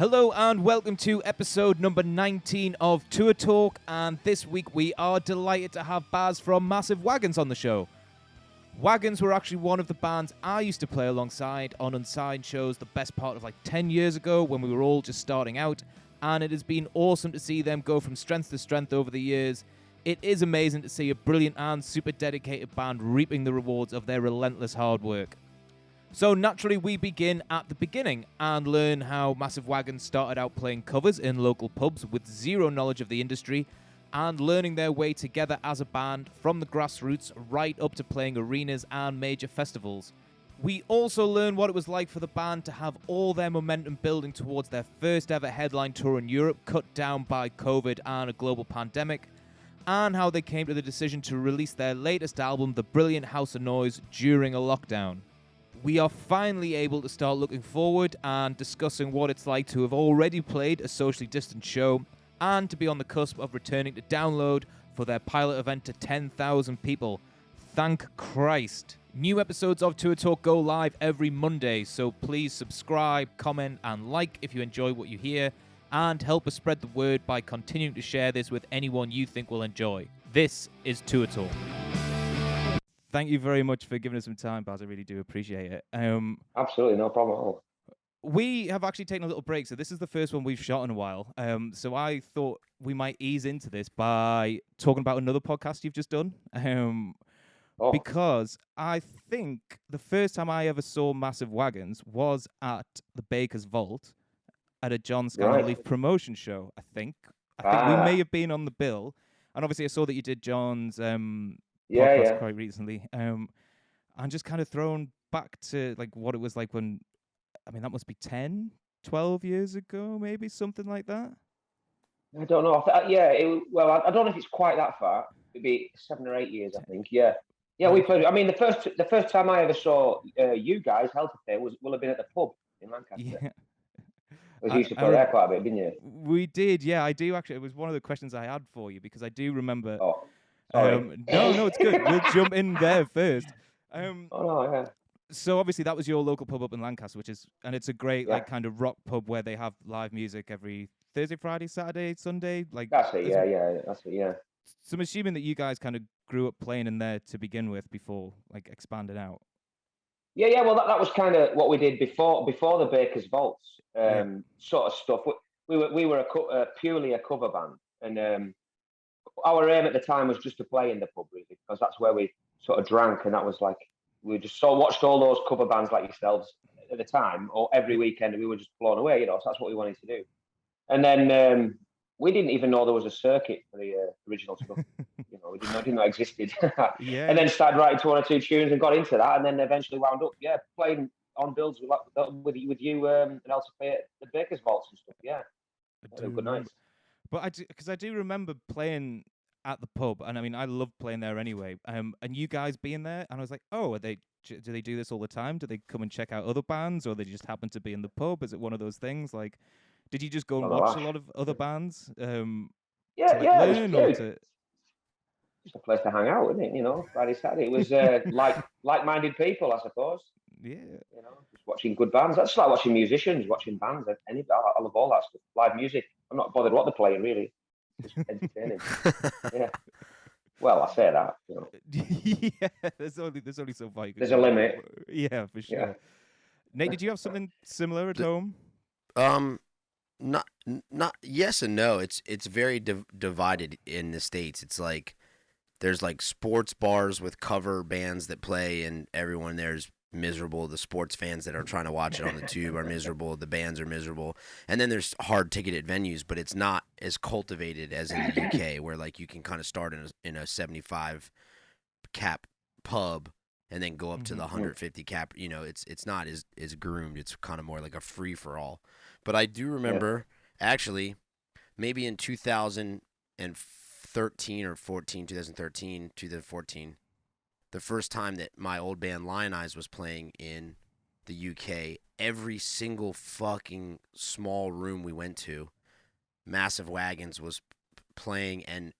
Hello and welcome to episode number 19 of Tour Talk, and this week we are delighted to have Baz from Massive Wagons on the show. Wagons were actually one of the bands I used to play alongside on unsigned shows the best part of 10 years ago when we were all just starting out, and it has been awesome to see them go from strength to strength over the years. It is amazing to see a brilliant and super dedicated band reaping the rewards of their relentless hard work. So naturally we begin at the beginning and learn how Massive Wagons started out playing covers in local pubs with zero knowledge of the industry and learning their way together as a band from the grassroots right up to playing arenas and major festivals. We also learn what it was like for the band to have all their momentum building towards their first ever headline tour in Europe cut down by COVID and a global pandemic, and how they came to the decision to release their latest album, The Brilliant House of Noise, during a lockdown. We are finally able to start looking forward and discussing what it's like to have already played a socially distant show and to be on the cusp of returning to Download for their pilot event to 10,000 people. Thank Christ. New episodes of Tour Talk go live every Monday, so please subscribe, comment, and like if you enjoy what you hear, and help us spread the word by continuing to share this with anyone you think will enjoy. This is Tour Talk. Thank you very much for giving us some time, Baz. I really do appreciate it. Absolutely, no problem at all. We have actually taken a little break, so this is the first one we've shot in a while. So I thought we might ease into this by talking about another podcast you've just done. Because I think the first time I ever saw Massive Wagons was at the Baker's Vault at a John Scanlonleaf promotion show, I think. I think we may have been on the bill. And obviously I saw that you did John's podcast quite recently. I'm just kind of thrown back to what it was like when, that must be 10, 12 years ago, maybe, something like that. I don't know. I don't know if it's quite that far. It'd be 7 or 8 years, I think. Yeah, we played. I mean, the first time I ever saw you guys, Healthy Fair, will have been at the pub in Lancaster. Yeah. You used to play there quite a bit, didn't you? We did, yeah. I do actually. It was one of the questions I had for you because I do remember. Oh, sorry. No, it's good. We'll jump in there first. Yeah. So obviously that was your local pub up in Lancaster, and it's a great kind of rock pub where they have live music every Thursday, Friday, Saturday, Sunday. That's it. That's it. Yeah. So I'm assuming that you guys kind of grew up playing in there to begin with before expanding out. Yeah. Well, that was kind of what we did before the Baker's Vaults sort of stuff. We were purely a cover band, and our aim at the time was just to play in the pub, really, because that's where we sort of drank, and that was we just watched all those cover bands like yourselves at the time, or every weekend, and we were just blown away, so that's what we wanted to do. And then we didn't even know there was a circuit for the original stuff. We didn't know it existed. And then started writing to 1 or 2 tunes and got into that, and then eventually wound up, playing on bills with you and also play at the Baker's Vaults and stuff. Yeah, good nights. But I do remember playing at the pub, and I love playing there anyway. And you guys being there, and I was like, oh, do they do this all the time? Do they come and check out other bands, or they just happen to be in the pub? Is it one of those things? Did you just go and watch a lot of other bands? Just a place to hang out, isn't it? Friday, Saturday. It was like-minded people, I suppose. Yeah. Just watching good bands. That's like watching musicians, watching bands. I love all that stuff. Live music. I'm not bothered what they're playing, really. Just entertaining. Yeah. Well, I say that. Yeah. There's only so far you can. There's a limit. Yeah, for sure. Yeah. Nate, did you have something similar at home? Not yes and no. It's very divided in the States. It's there's sports bars with cover bands that play, and everyone there's miserable. The sports fans that are trying to watch it on the tube are miserable. The bands are miserable. And then there's hard ticketed venues, but it's not as cultivated as in the UK, where you can kind of start in a 75 cap pub and then go up to the 150 cap. It's not as groomed. It's kind of more like a free for all. But I do remember actually maybe in 2013 or 2014, the first time that my old band Lionize was playing in the UK, every single fucking small room we went to, Massive Wagons was playing and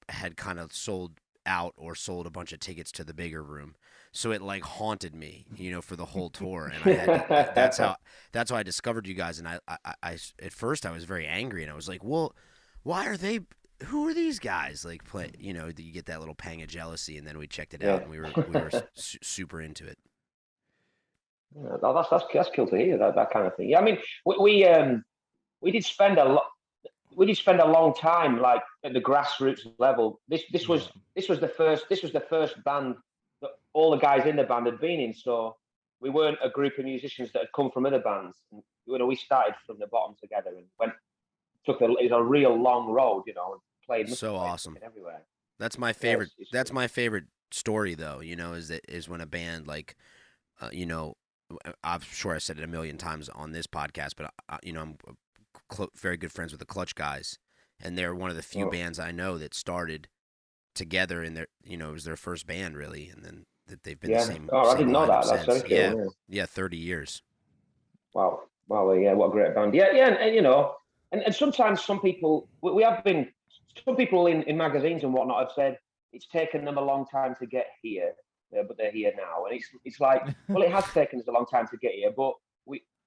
had kind of sold out or sold a bunch of tickets to the bigger room. So it like haunted me, for the whole tour. And I had to, that's how I discovered you guys. And I at first I was very angry, and I was like, well, why are they? Who are these guys? Like play, you get that little pang of jealousy, and then we checked it out, and we were super into it. Yeah, that's cool to hear that kind of thing. Yeah, I mean, we did spend a lot. We did spend a long time, like at the grassroots level. This was the first band that all the guys in the band had been in. So we weren't a group of musicians that had come from other bands. And, we started from the bottom together and took a real long road, and played so awesome everywhere. That's my favorite. That's my favorite story, though. Is when a band like, I'm sure I said it a million times on this podcast, but I'm very good friends with the Clutch guys, and they're one of the few bands I know that started together in their, it was their first band really, and then that they've been the same. I didn't know that. That's very cool. Yeah, 30 years. Wow, yeah, what a great band. Yeah, and sometimes some people in magazines and whatnot have said it's taken them a long time to get here, but they're here now, and it's like, well, it has taken us a long time to get here, but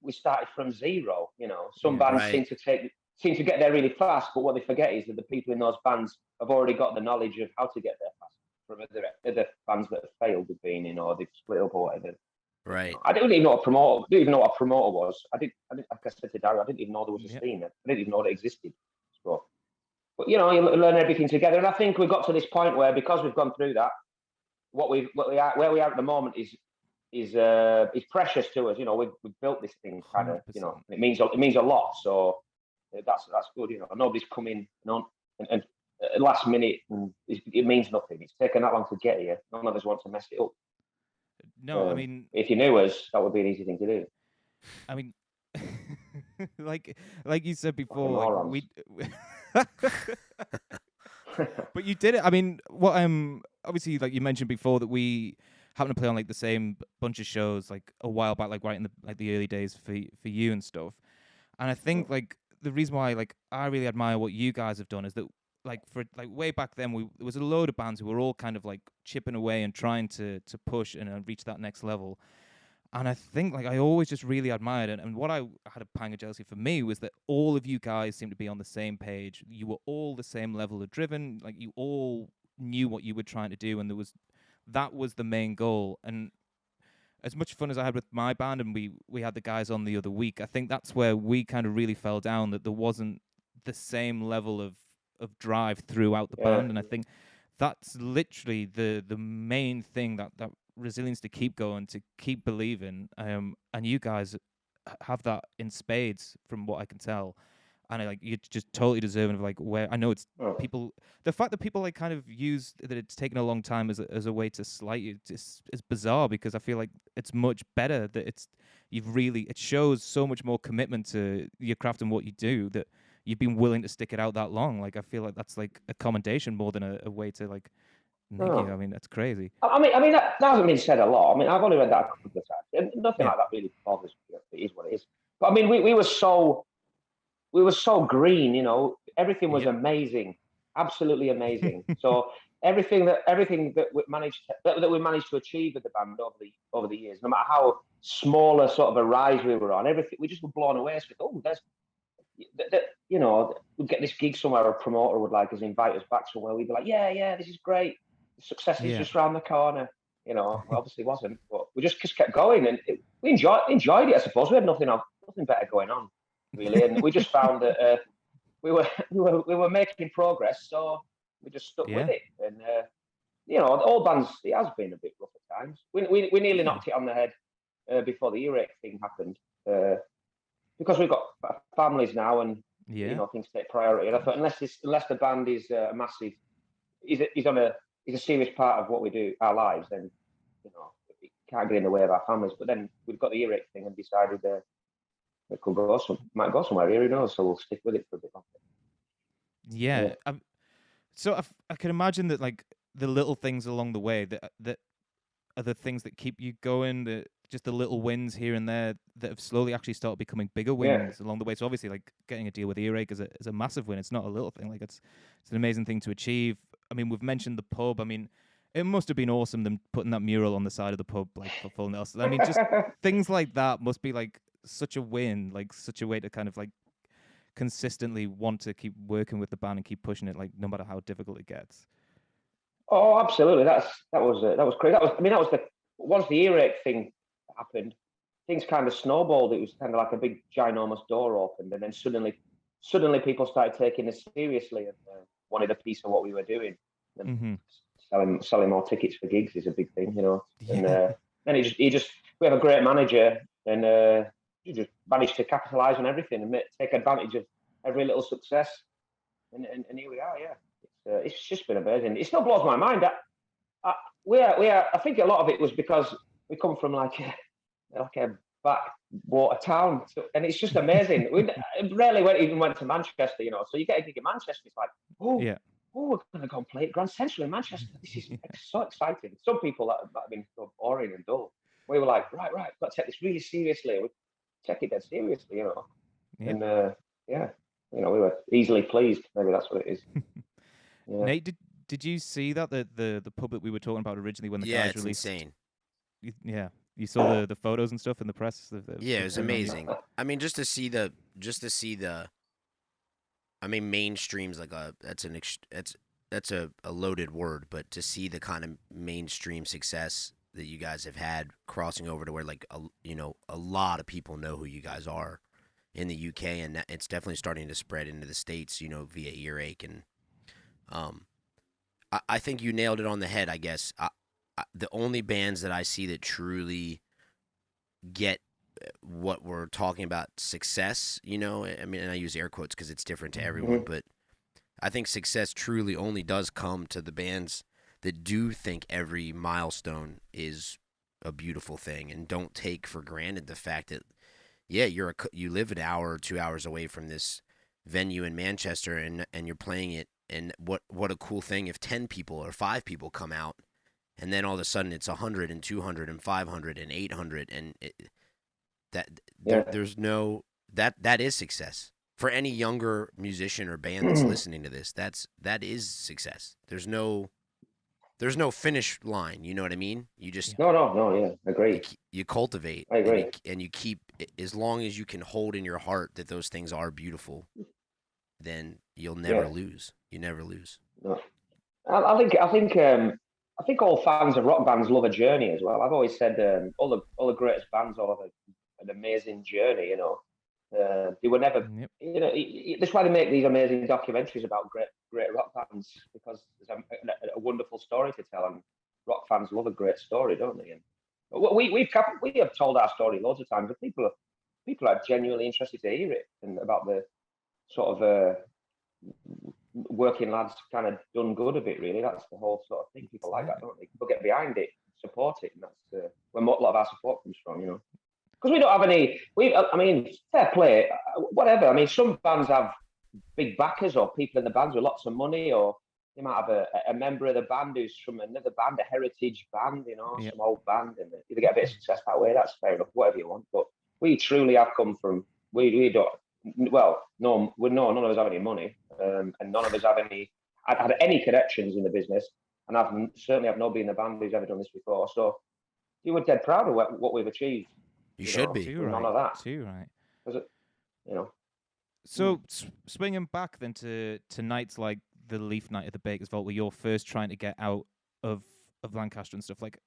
we started from zero. Some bands seem to get there really fast, but what they forget is that the people in those bands have already got the knowledge of how to get there fast from other bands that have failed, have been in, or they've split up or whatever. Right. I didn't even know what a promoter was. I didn't like I said to Darryl, I didn't even know there was a scene. I didn't even know it existed. So, but you learn everything together, and I think we've got to this point where, because we've gone through that, where we are at the moment is precious to us. We've built this thing kind of, it means a lot. So that's good. Nobody's come in and last minute, and it means nothing. It's taken that long to get here. None of us want to mess it up. No, I mean, if you knew us, that would be an easy thing to do. I mean, like you said before, but you did it. I mean, what obviously, like you mentioned before, that we happened to play on like the same bunch of shows like a while back, like right in the early days for you and stuff. And I think like the reason why like I really admire what you guys have done is that like for like way back then there was a load of bands who were all kind of like chipping away and trying to push and reach that next level. And I think like I always just really admired it. And what I had a pang of jealousy for me was that all of you guys seemed to be on the same page. You were all the same level of driven. Like you all knew what you were trying to do, and that was the main goal. And as much fun as I had with my band, and we had the guys on the other week, I think that's where we kind of really fell down, that there wasn't the same level of drive throughout the band. And I think that's literally the main thing, that resilience to keep going, to keep believing. And you guys have that in spades from what I can tell. And like you're just totally deserving of like where I know it's people. The fact that people like kind of use that it's taken a long time as a way to slight you is bizarre, because I feel like it's much better that it shows so much more commitment to your craft and what you do, that you've been willing to stick it out that long. Like I feel like that's like a commendation more than a way to like neg you. I mean, that's crazy. I mean that hasn't been said a lot. I mean, I've only read that a couple of times, and nothing like that really bothers me. It is what it is. But I mean, we were so green, everything was amazing, absolutely amazing. So everything that we managed to achieve with the band over the years, no matter how small a sort of a rise we were on, everything, we just were blown away. So, we'd get this gig somewhere, a promoter would like us, invite us back somewhere. We'd be like, yeah, this is great. The success is just around the corner. Well, obviously wasn't, but we just kept going, and we enjoyed it. I suppose we had nothing better going on, really, and we just found that we were making progress, so we just stuck with it. And all bands, it has been a bit rough at times. We nearly knocked it on the head before the earache thing happened, because we've got families now, and things take priority. And I thought, unless the band is a massive, is a serious part of what we do, our lives, then it can't get in the way of our families. But then we've got the earache thing and decided it could might go somewhere here, who knows? So we'll stick with it for a bit longer. Yeah. So I can imagine that like the little things along the way that are the things that keep you going, just the little wins here and there that have slowly actually started becoming bigger wins along the way. So obviously, like getting a deal with Earache is a massive win. It's not a little thing. Like it's an amazing thing to achieve. I mean, we've mentioned the pub. I mean, it must have been awesome them putting that mural on the side of the pub, like for Full Nelson. I mean, just things like that must be like such a win, like such a way to kind of like consistently want to keep working with the band and keep pushing it, like no matter how difficult it gets. Oh, absolutely. That was crazy. That was the once the earache thing happened, things kind of snowballed. It was kind of like a big ginormous door opened, and then suddenly people started taking us seriously and wanted a piece of what we were doing. And selling more tickets for gigs is a big thing, you know. Yeah. And then we have a great manager, and he just managed to capitalize on everything and take advantage of every little success. And here we are. Yeah, it's just been amazing. It still blows my mind that I think a lot of it was because we come from like a backwater town, and it's just amazing. We rarely went to Manchester, you know. So you get a gig in Manchester, it's like, Yeah. we're going to go and play at Grand Central in Manchester. This is so exciting. Some people that have been so boring and dull. We were like, right, we've got to take this really seriously. We take it dead seriously, you know. Yeah. And you know, we were easily pleased. Maybe that's what it is. Yeah. Nate, did you see that the pub that we were talking about originally when the guys it's released? insane. You saw the photos and stuff in the press. It was amazing. I mean, just to see the, I mean, mainstream's like that's a loaded word, but to see the kind of mainstream success that you guys have had crossing over to where like a lot of people know who you guys are in the UK, and it's definitely starting to spread into the States, you know, via Earache. And I think you nailed it on the head, I guess. The only bands that I see that truly get what we're talking about success, you know, I mean, and I use air quotes because it's different to everyone, but I think success truly only does come to the bands that do think every milestone is a beautiful thing and don't take for granted the fact that, yeah, you live an hour or 2 hours away from this venue in Manchester and you're playing it, and what a cool thing if 10 people or 5 people come out, and then all of a sudden it's 100 and 200 and 500 and 800, and there's no that is success for any younger musician or band that's listening to this. That is success. There's no finish line. You know what I mean? You just no, yeah, agree. You cultivate. I agree. And you keep, as long as you can hold in your heart that those things are beautiful, then you'll never lose. You never lose. No. I think all fans of rock bands love a journey as well. I've always said all the greatest bands all have an amazing journey. You know, they were never. Yep. You know, that's why they make these amazing documentaries about great rock bands, because there's a wonderful story to tell, and rock fans love a great story, don't they? And we have told our story loads of times, but people are genuinely interested to hear it, and about the sort of working lads kind of done good of it. Really, that's the whole sort of thing. People like that, don't they? People get behind it, support it, and that's where a lot of our support comes from. You know, because we don't have any. I mean, fair play, whatever. I mean, some bands have big backers or people in the bands with lots of money, or they might have a member of the band who's from another band, a heritage band, you know, some old band, and they get a bit of success that way. That's fair enough, whatever you want. But we truly have come from. We don't. Well, none of us have any money, and none of us have had any connections in the business, and I've certainly have nobody in the band who's ever done this before. So you were dead proud of what we've achieved. You should be. None of that. Too right. You know. So swinging back then to nights like the Leaf Night at the Baker's Vault, where you're first trying to get out of Lancaster and stuff, like,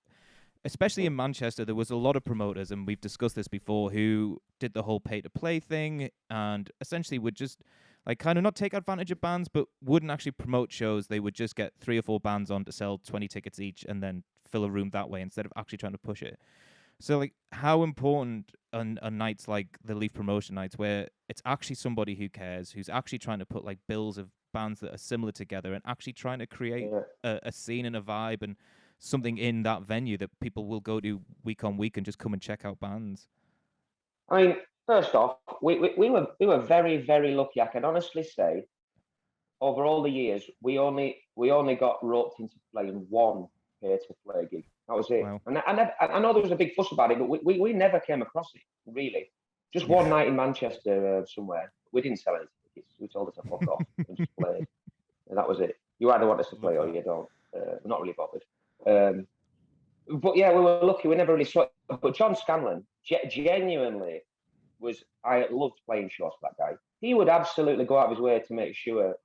especially in Manchester, there was a lot of promoters, and we've discussed this before, who did the whole pay-to-play thing and essentially would just, like, kind of not take advantage of bands, but wouldn't actually promote shows. They would just get 3 or 4 bands on to sell 20 tickets each and then fill a room that way instead of actually trying to push it. So, like, how important on nights like the Leaf promotion nights, where it's actually somebody who cares, who's actually trying to put, like, bills of bands that are similar together and actually trying to create a scene and a vibe and something in that venue that people will go to week on week and just come and check out bands? I mean, first off, we were very, very lucky. I can honestly say, over all the years, we only got roped into playing one pay-to-play gig. That was it. Wow. And I know there was a big fuss about it, but we never came across it, really. Just one night in Manchester somewhere. We didn't sell any tickets. We told us to fuck off and just played. And that was it. You either want us to play or you don't. We're not really bothered. But yeah, we were lucky. We never really saw it. But John Scanlon, genuinely, I loved playing shorts for that guy. He would absolutely go out of his way to make sure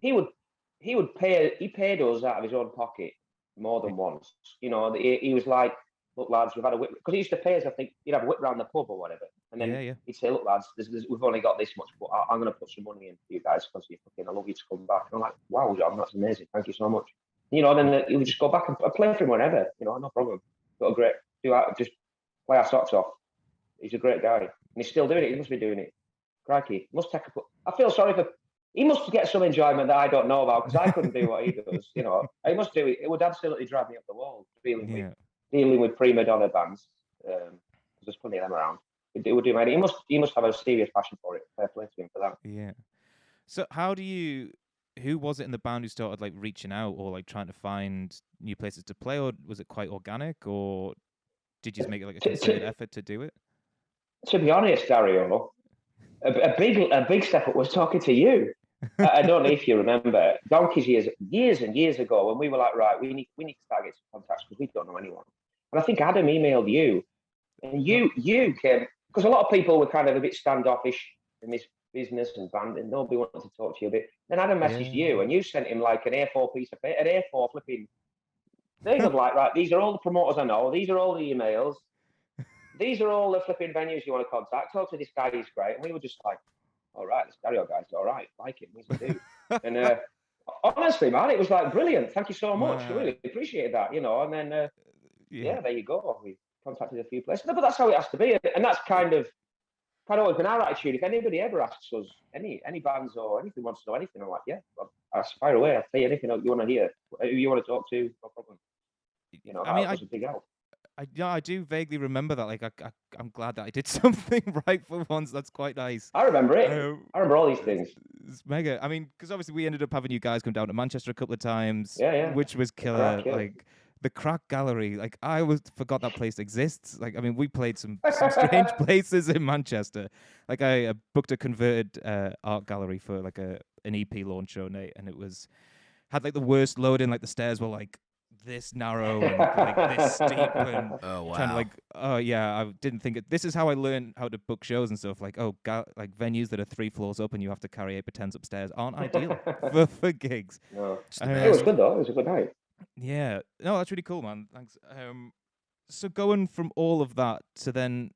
he paid us out of his own pocket more than once. He was like, look, lads, we've had a whip, because he used to pay us. I think he'd have a whip round the pub or whatever, and then he'd say, look, lads, we've only got this much, but I'm going to put some money in for you guys because I love you to come back. And I'm like, wow, John, that's amazing. Thank you so much. Then he would just go back and play for him whenever. No problem. Got a great just play our socks off. He's a great guy, and he's still doing it. He must be doing it. Crikey, I feel sorry for. He must get some enjoyment that I don't know about, because I couldn't do what he does. He must do it. It would absolutely drive me up the wall dealing with prima donna bands. There's plenty of them around. It would do, man. He must have a serious passion for it. Fair play to him for that. Yeah. So who was it in the band who started like reaching out or like trying to find new places to play, or was it quite organic, or did you just make it like a concerted effort to do it? To be honest, Dario, a big step up was talking to you. I don't know if you remember, donkeys years and years ago, when we were like, right, we need to start getting some contacts because we don't know anyone. And I think Adam emailed you, and you came, because a lot of people were kind of a bit standoffish in this business and band, and nobody wanted to talk to you a bit. Then Adam messaged you, and you sent him like an A4 piece of paper, an A4 flipping thing of like, right, these are all the promoters I know, these are all the emails, these are all the flipping venues you want to contact. Talk to this guy, he's great. And we were just like, all right, this Dario guy's all right, like him, he's a dude. And honestly, man, it was like brilliant. Thank you so much. I really appreciate that, And then there you go. We contacted a few places, but that's how it has to be, and that's kind of always been our attitude. If anybody ever asks us any bands or anything, wants to know anything, I'm like, yeah, well, I'll fire away. I'll tell you anything you want to hear, who you want to talk to, no problem. That was a big help. I do vaguely remember that. Like, I'm glad that I did something right for once. That's quite nice. I remember it. I remember all these things. It's mega. I mean, because obviously we ended up having you guys come down to Manchester a couple of times, which was killer. Like the Crack Gallery. Like I forgot that place exists. Like, I mean, we played some strange places in Manchester. Like I booked a converted art gallery for like an EP launch show, Nate, and it had like the worst loading. Like the stairs were like this narrow and like this steep, and trying to I didn't think it. This is how I learned how to book shows and stuff. Like like venues that are 3 floors up and you have to carry 8 pretends upstairs aren't ideal for gigs. No. It was good though. It was a good night. Yeah, no, that's really cool, man. Thanks. So going from all of that to then,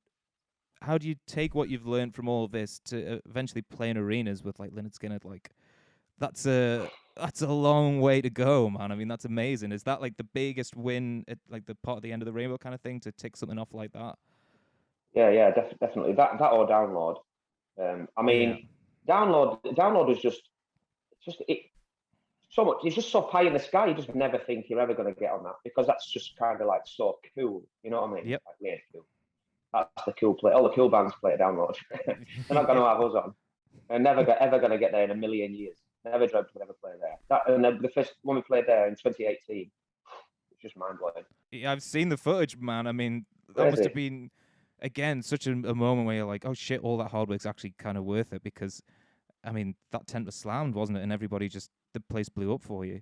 how do you take what you've learned from all of this to eventually play in arenas with like Lynyrd Skynyrd? Like that's a long way to go, man. I mean, that's amazing. Is that like the biggest win at like the part of the end of the rainbow kind of thing, to tick something off like that? Yeah, definitely. That or Download. I mean, Download was just it. So much. It's just so pie in the sky. You just never think you're ever going to get on that, because that's just kind of like so cool. You know what I mean? Yep. Like, really cool. That's the cool play. All the cool bands play at Download. They're not going to have us on. They're never ever going to get there in a million years. Never dreamt we'd ever play there. And the first one we played there in 2018, it's just mind blowing. Yeah, I've seen the footage, man. I mean, that must have been, again, such a moment where you're like, oh shit, all that hard work's actually kind of worth it, because, I mean, that tent was slammed, wasn't it? And everybody the place blew up for you.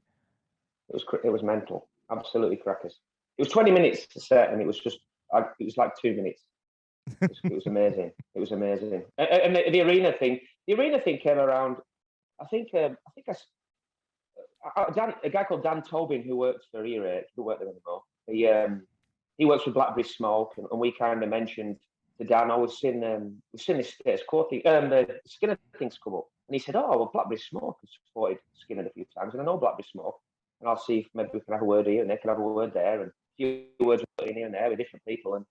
It was mental, absolutely crackers. It was 20 minutes to set, and it was like 2 minutes. It was amazing. It was amazing. And the arena thing came around. I think a guy called Dan Tobin, who works for Earache, who worked there anymore. He works with Blackberry Smoke, and we kind of mentioned to Dan, we've seen this status quo thing, the Skinner things come up, and he said, oh, well, Blackberry Smoke has supported Skinner a few times, and I know Blackberry Smoke, and I'll see if maybe we can have a word here, and they can have a word there, and a few words in here and there with different people, and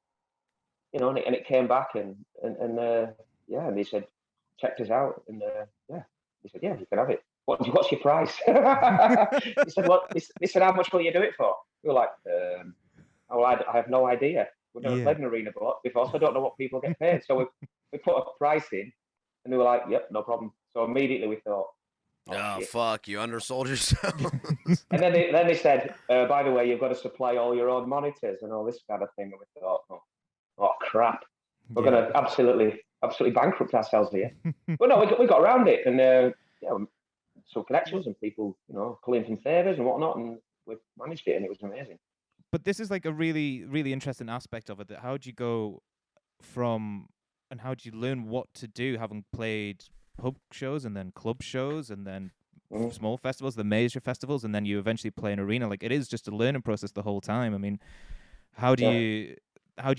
and it came back, and they said, checked us out, and he said, yeah, you can have it. What's your price? He said, he said, how much will you do it for? We were like, I have no idea. We've never played an arena before, so I don't know what people get paid. So we put a price in, and they were like, yep, no problem. So immediately we thought, oh fuck, you undersold yourself. And then they said, by the way, you've got to supply all your own monitors and all this kind of thing. And we thought, oh crap, we're going to absolutely bankrupt ourselves here. But no, we got around it, and some connections and people, calling from favours and whatnot, and we managed it, and it was amazing. But this is like a really, really interesting aspect of it. That how do you go from, and how do you learn what to do, having played pub shows and then club shows and then small festivals, the major festivals, and then you eventually play an arena? Like, it is just a learning process the whole time. I mean, how do you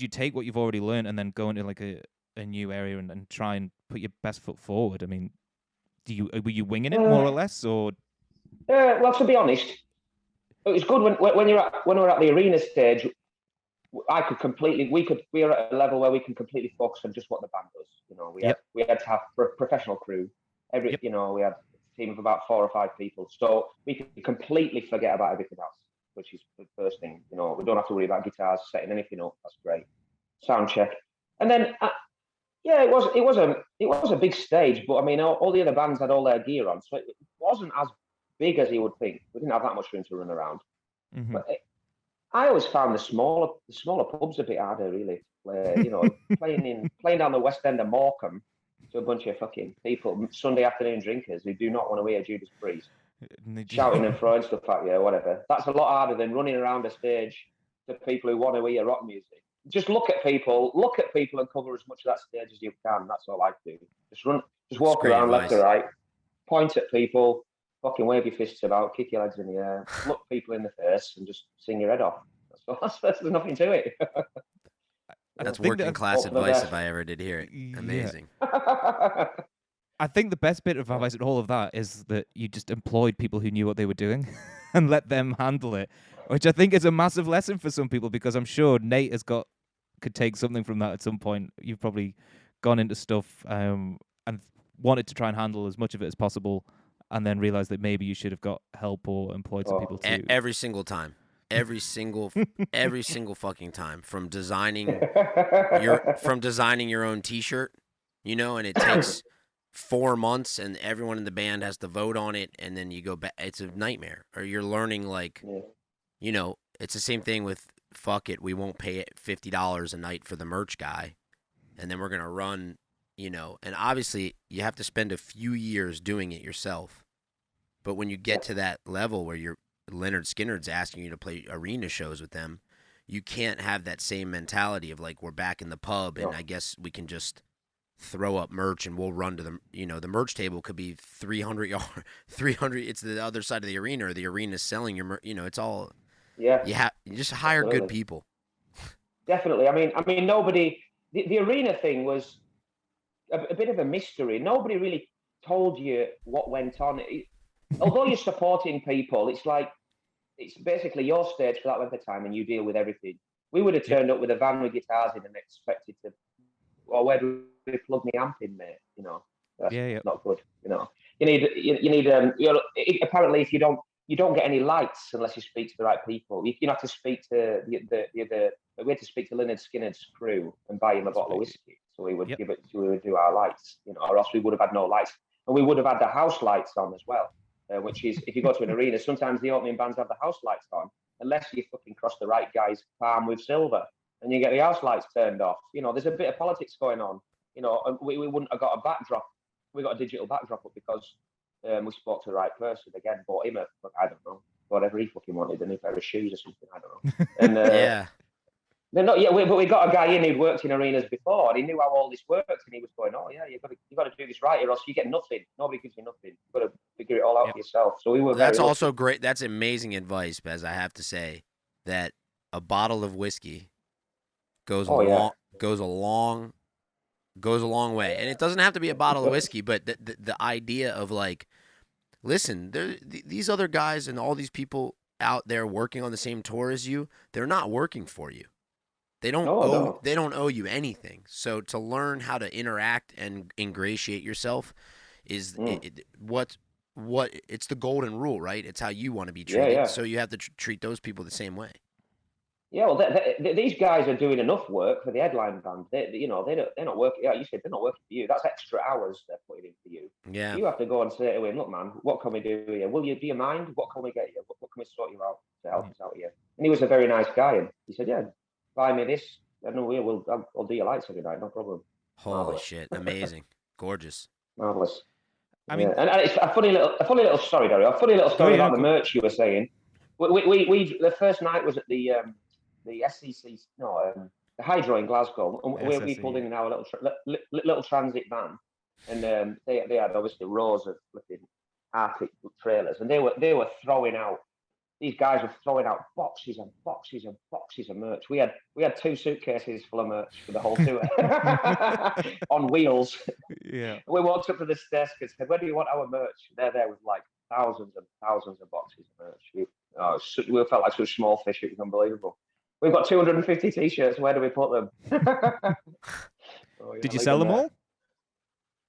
take what you've already learned and then go into like a new area and try and put your best foot forward? I mean, were you winging it more or less, or? Well, to be honest, it was good when we're at the arena stage. We were at a level where we can completely focus on just what the band does. We had to have professional crew. We had a team of about 4 or 5 people, so we could completely forget about everything else, which is the first thing. We don't have to worry about guitars, setting anything up. That's great. Sound check, and then it was a big stage, but I mean, all the other bands had all their gear on, so it wasn't as big as you would think. We didn't have that much room to run around. Mm-hmm. But I always found the smaller pubs a bit harder, really. Playing down the West End of Morecambe to a bunch of fucking people, Sunday afternoon drinkers who do not want to hear Judas Priest, shouting and throwing stuff at you or whatever. That's a lot harder than running around a stage to people who want to hear rock music. Just look at people and cover as much of that stage as you can. That's all I do. Just walk around left to right, point at people, fucking wave your fists about, kick your legs in the air, look people in the face, and just sing your head off. There's nothing to it. That's working class advice if I ever did hear it. Amazing. I think the best bit of advice in all of that is that you just employed people who knew what they were doing and let them handle it, which I think is a massive lesson for some people, because I'm sure Nate could take something from that at some point. You've probably gone into stuff and wanted to try and handle as much of it as possible, and then realized that maybe you should have got help or employed some people too. Every single time. Every single fucking time. From designing your own T-shirt, and it takes 4 months, and everyone in the band has to vote on it, and then you go back. It's a nightmare. Or you're learning it's the same thing with fuck it, we won't pay it $50 a night for the merch guy, and then we're gonna run, and obviously you have to spend a few years doing it yourself. But when you get to that level where you're Leonard Skinnerd's asking you to play arena shows with them, you can't have that same mentality of like, we're back in the pub and I guess we can just throw up merch and we'll run to the merch table could be 300 yards, 300. It's the other side of the arena, or the arena's selling your merch. It's all, you just hire good people. Definitely. I mean, nobody, the arena thing was a bit of a mystery. Nobody really told you what went on. Although you're supporting people, it's basically your stage for that length of time, and you deal with everything. We would have turned up with a van with guitars in and expected to, where do we plug the amp in, mate? That's not good. You need apparently if you don't get any lights unless you speak to the right people. You have to speak to we had to speak to Leonard Skinner's crew and buy him a bottle of whiskey. So we would we would do our lights, or else we would have had no lights, and we would have had the house lights on as well. Which is, if you go to an arena, sometimes the opening bands have the house lights on, unless you fucking cross the right guy's palm with silver, and you get the house lights turned off. There's a bit of politics going on. And we wouldn't have got a backdrop. We got a digital backdrop up because we spoke to the right person. Again, bought him I don't know, whatever he fucking wanted, a new pair of shoes or something. I don't know. And but we got a guy in who'd worked in arenas before, and he knew how all this worked, and he was going, you got to do this right, or else you get nothing. Nobody gives you nothing. You've got to figure it all out for yourself. So we were. That's also great. That's amazing advice, Bez. I have to say that a bottle of whiskey goes a long way, and it doesn't have to be a bottle of whiskey, but the idea of like, listen, these other guys and all these people out there working on the same tour as you, they're not working for you. They don't owe you anything. So to learn how to interact and ingratiate yourself is what it's the golden rule, right? It's how you want to be treated. Yeah. So you have to treat those people the same way. Yeah, well, these guys are doing enough work for the headline band. They're not working. Yeah, you said they're not working for you. That's extra hours they're putting in for you. Yeah. You have to go and say to him, look, man, what can we do here? Do you mind? What can we get you? What can we sort you out to help us out here? And he was a very nice guy, and he said, yeah, buy me this. I know I'll do your lights every night, no problem. Holy shit, amazing, gorgeous, marvelous. I mean, and it's a funny little story, Dario. A funny little story about the merch you were saying. We the first night was at the SCC, the Hydro in Glasgow, and we pulled in our little transit van, and they had obviously rows of flipping Arctic trailers, and they were throwing out. These guys were throwing out boxes and boxes and boxes of merch. We had 2 suitcases full of merch for the whole tour on wheels. Yeah. We walked up to this desk and said, "Where do you want our merch?" There was like thousands and thousands of boxes of merch. We felt like some small fish. It was unbelievable. We've got 250 t-shirts. Where do we put them? Did you sell them all?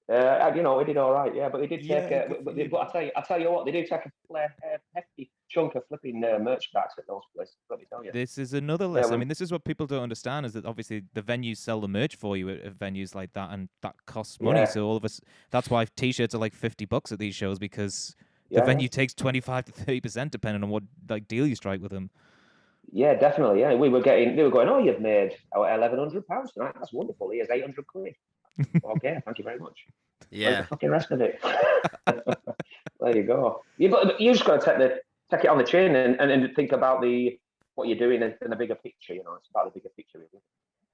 We did all right, yeah. But they did take. But I tell you what, they do take a hefty chunk of flipping merch backs at those places. Let me tell you. This is another lesson. I mean, this is what people don't understand: is that obviously the venues sell the merch for you at venues like that, and that costs money. So all of us, that's why t-shirts are like $50 at these shows, because the venue takes 25 to 30% depending on what deal you strike with them. Yeah, definitely. Yeah, they were going, "Oh, you've made £1,100 tonight. That's wonderful. Here's £800." Okay, thank you very much. Yeah. Where's the fucking rest of it? There you go. But you just got to take it on the chin and think about what you're doing in the bigger picture. It's about the bigger picture.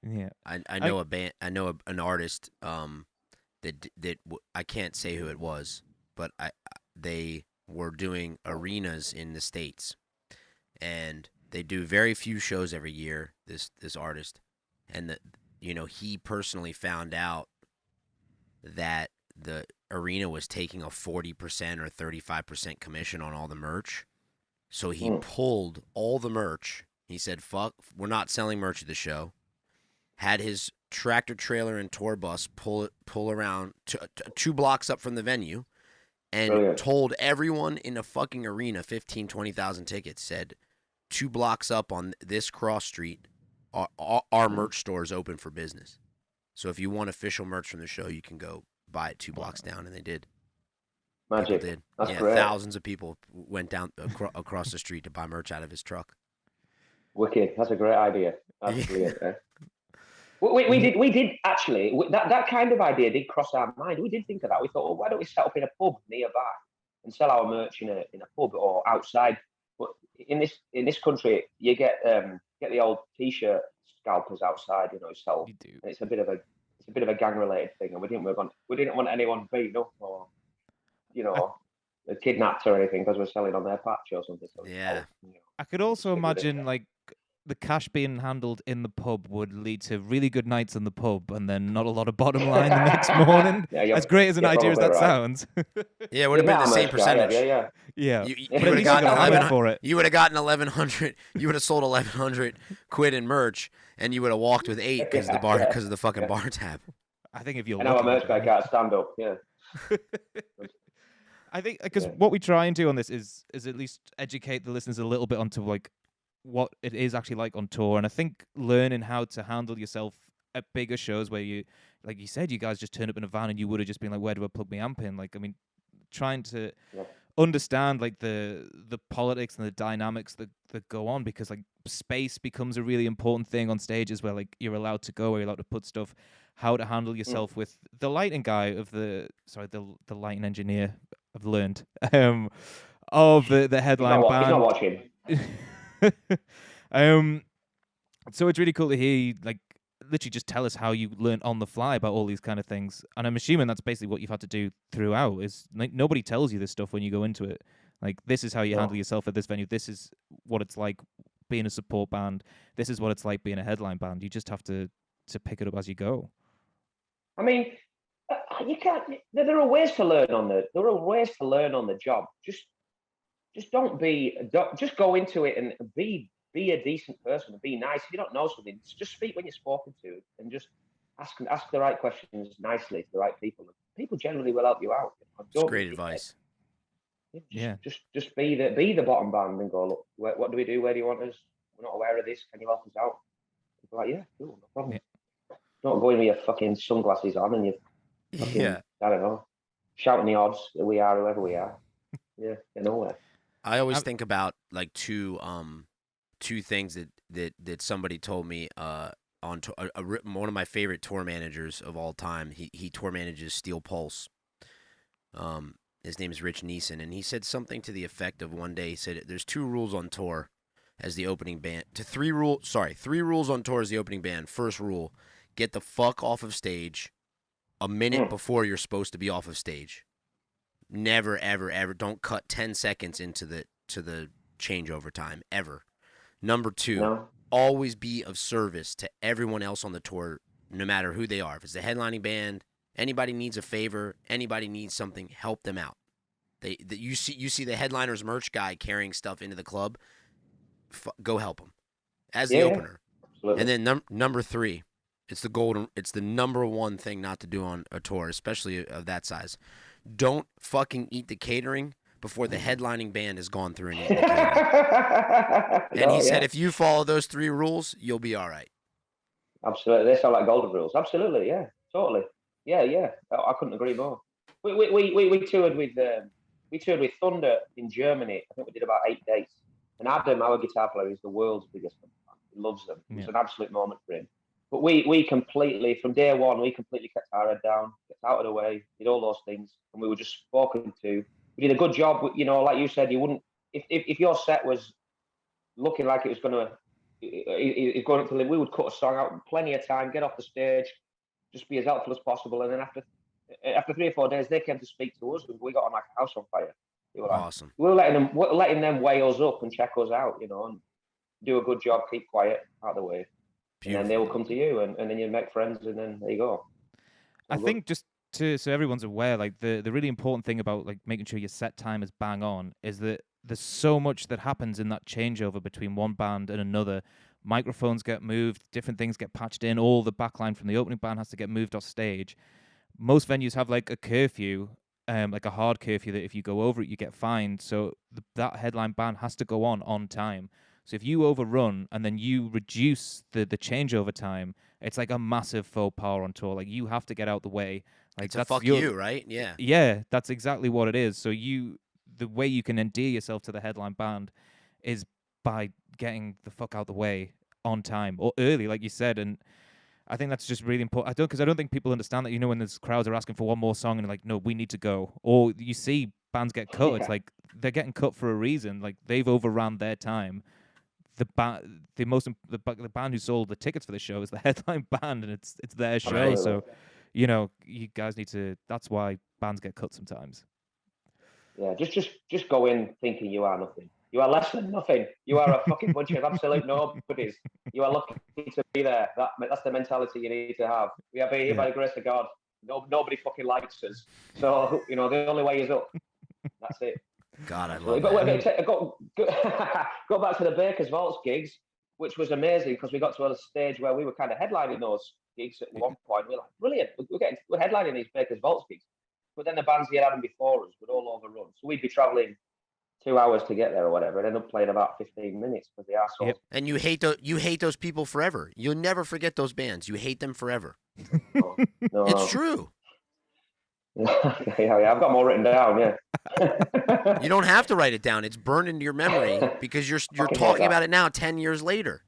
Yeah. I know a band. I know an artist. That I can't say who it was, but they were doing arenas in the States, and they do very few shows every year. This artist, and he personally found out that the arena was taking a 40% or 35% commission on all the merch. So he pulled all the merch. He said, "Fuck, we're not selling merch at the show." Had his tractor trailer and tour bus pull around 2 blocks up from the venue, and told everyone in a fucking arena, 15,000, 20,000 tickets, said, 2 blocks up on this cross street, our merch store is open for business. So if you want official merch from the show, you can go buy it 2 blocks down, and they did. Magic. People did. That's great. Thousands of people went down across the street to buy merch out of his truck. Wicked. That's a great idea. That's brilliant. We did actually, that kind of idea did cross our mind. We did think of that. We thought, well, why don't we set up in a pub nearby and sell our merch in a pub or outside? But in this country, you get the old t-shirt scalpers outside, sell. You do. And it's a bit of a gang related thing, and we didn't want anyone beaten up or kidnapped or anything because we're selling on their patch or something. So I could also imagine the cash being handled in the pub would lead to really good nights in the pub and then not a lot of bottom line the next morning. As great as an idea as that sounds. Yeah, it would have been the same percentage. Yeah. You would have gotten 11 for it. You would have gotten 1,100. You would have sold 1,100 quid in merch, and you would have walked with 8 because of the fucking bar tab. I think if you're and our merch guy can't stand up. Yeah. I think because what we try and do on this is at least educate the listeners a little bit onto what it is actually like on tour, and I think learning how to handle yourself at bigger shows where you, like you said, you guys just turned up in a van and you would have just been like, where do I plug my amp in? Trying to understand the politics and the dynamics that go on, because space becomes a really important thing on stages where you're allowed to go, where you're allowed to put stuff, how to handle yourself with the lighting guy the lighting engineer I've learned of the headline band. He's not watching. So it's really cool to hear you, literally just tell us how you learn on the fly about all these kind of things, and I'm assuming that's basically what you've had to do throughout. Is nobody tells you this stuff when you go into it. This is how you handle yourself at this venue. This is what it's like being a support band. This is what it's like being a headline band. You just have to pick it up as you go. I mean, you can't. There are ways to learn on the job. Just just go into it and be a decent person and be nice. If you don't know something, just speak when you're spoken to, and just ask the right questions nicely to the right people. People generally will help you out. That's great advice. Just be the bottom band and go, look, what do we do? Where do you want us? We're not aware of this. Can you help us out? People are like, yeah, cool, no problem. Yeah. Don't go in with your fucking sunglasses on and you fucking, I don't know, shouting the odds that we are whoever we are. Yeah, you're nowhere. I always think about two things that somebody told me on one of my favorite tour managers of all time. He tour manages Steel Pulse. His name is Rich Neeson, and he said something to the effect of one day, he said, there's 2 rules on tour as the opening band. 3 rules on tour as the opening band. First rule, get the fuck off of stage a minute before you're supposed to be off of stage. Never, ever, ever. Don't cut 10 seconds into the changeover time, ever. Number 2, always be of service to everyone else on the tour, no matter who they are. If it's the headlining band, anybody needs a favor, anybody needs something, help them out. You see the headliner's merch guy carrying stuff into the club, go help him as the opener. Absolutely. And then number 3, it's the number 1 thing not to do on a tour, especially of that size. Don't fucking eat the catering before the headlining band has gone through and eaten the catering. And he said, if you follow those 3 rules, you'll be all right. Absolutely. They sound like golden rules. Absolutely. Yeah, totally. Yeah. I couldn't agree more. We toured with Thunder in Germany. I think we did about 8 dates. And Adam, our guitar player, is the world's biggest fan. He loves them. It was an absolute moment for him. But we completely, from day one, we completely kept our head down, kept out of the way, did all those things. And we were just spoken to. We did a good job. You know, like you said, you wouldn't, if your set was looking like it was going up to live, we would cut a song out plenty of time, get off the stage, just be as helpful as possible. And then after 3 or 4 days, they came to speak to us, and we got on like a house on fire. They were like, awesome. We were letting them weigh us up and check us out, you know, and do a good job, keep quiet, out of the way. Beautiful. And then they will come to you, and then you make friends, and then there you go. I think just so everyone's aware, like the really important thing about like making sure your set time is bang on is that there's so much that happens in that changeover between one band and another. Microphones get moved, different things get patched in, all the backline from the opening band has to get moved off stage. Most venues have like a curfew, like a hard curfew that if you go over it, you get fined. So that headline band has to go on time. So if you overrun and then you reduce the changeover time, it's like a massive faux pas on tour. Like you have to get out the way. Like that's fuck you, right? Yeah. Yeah, that's exactly what it is. So the way you can endear yourself to the headline band is by getting the fuck out the way on time or early, like you said. And I think that's just really important. Because I don't think people understand that. You know, when there's crowds are asking for one more song and like, no, we need to go. Or you see bands get cut. It's like they're getting cut for a reason. Like they've overran their time. The band who sold the tickets for the show is the headline band, and it's their show. Right. So, you know, you guys need to. That's why bands get cut sometimes. Yeah, just go in thinking you are nothing. You are less than nothing. You are a fucking bunch of absolute nobodies. You are lucky to be there. That's the mentality you need to have. We are here by the grace of God. Nobody fucking likes us. So, you know, the only way is up. That's it. God, I love it. Go back to the Baker's Vaults gigs, which was amazing because we got to a stage where we were kind of headlining those gigs at one point. We were like, brilliant. We're headlining these Baker's Vaults gigs. But then the bands we had them before us would all overrun. So we'd be traveling 2 hours to get there or whatever, and end up playing about 15 minutes because the assholes. Yep. And you hate those people forever. You'll never forget those bands. You hate them forever. No. It's true. Yeah, I've got more written down. Yeah. You don't have to write it down. It's burned into your memory because you're talking about it now 10 years later.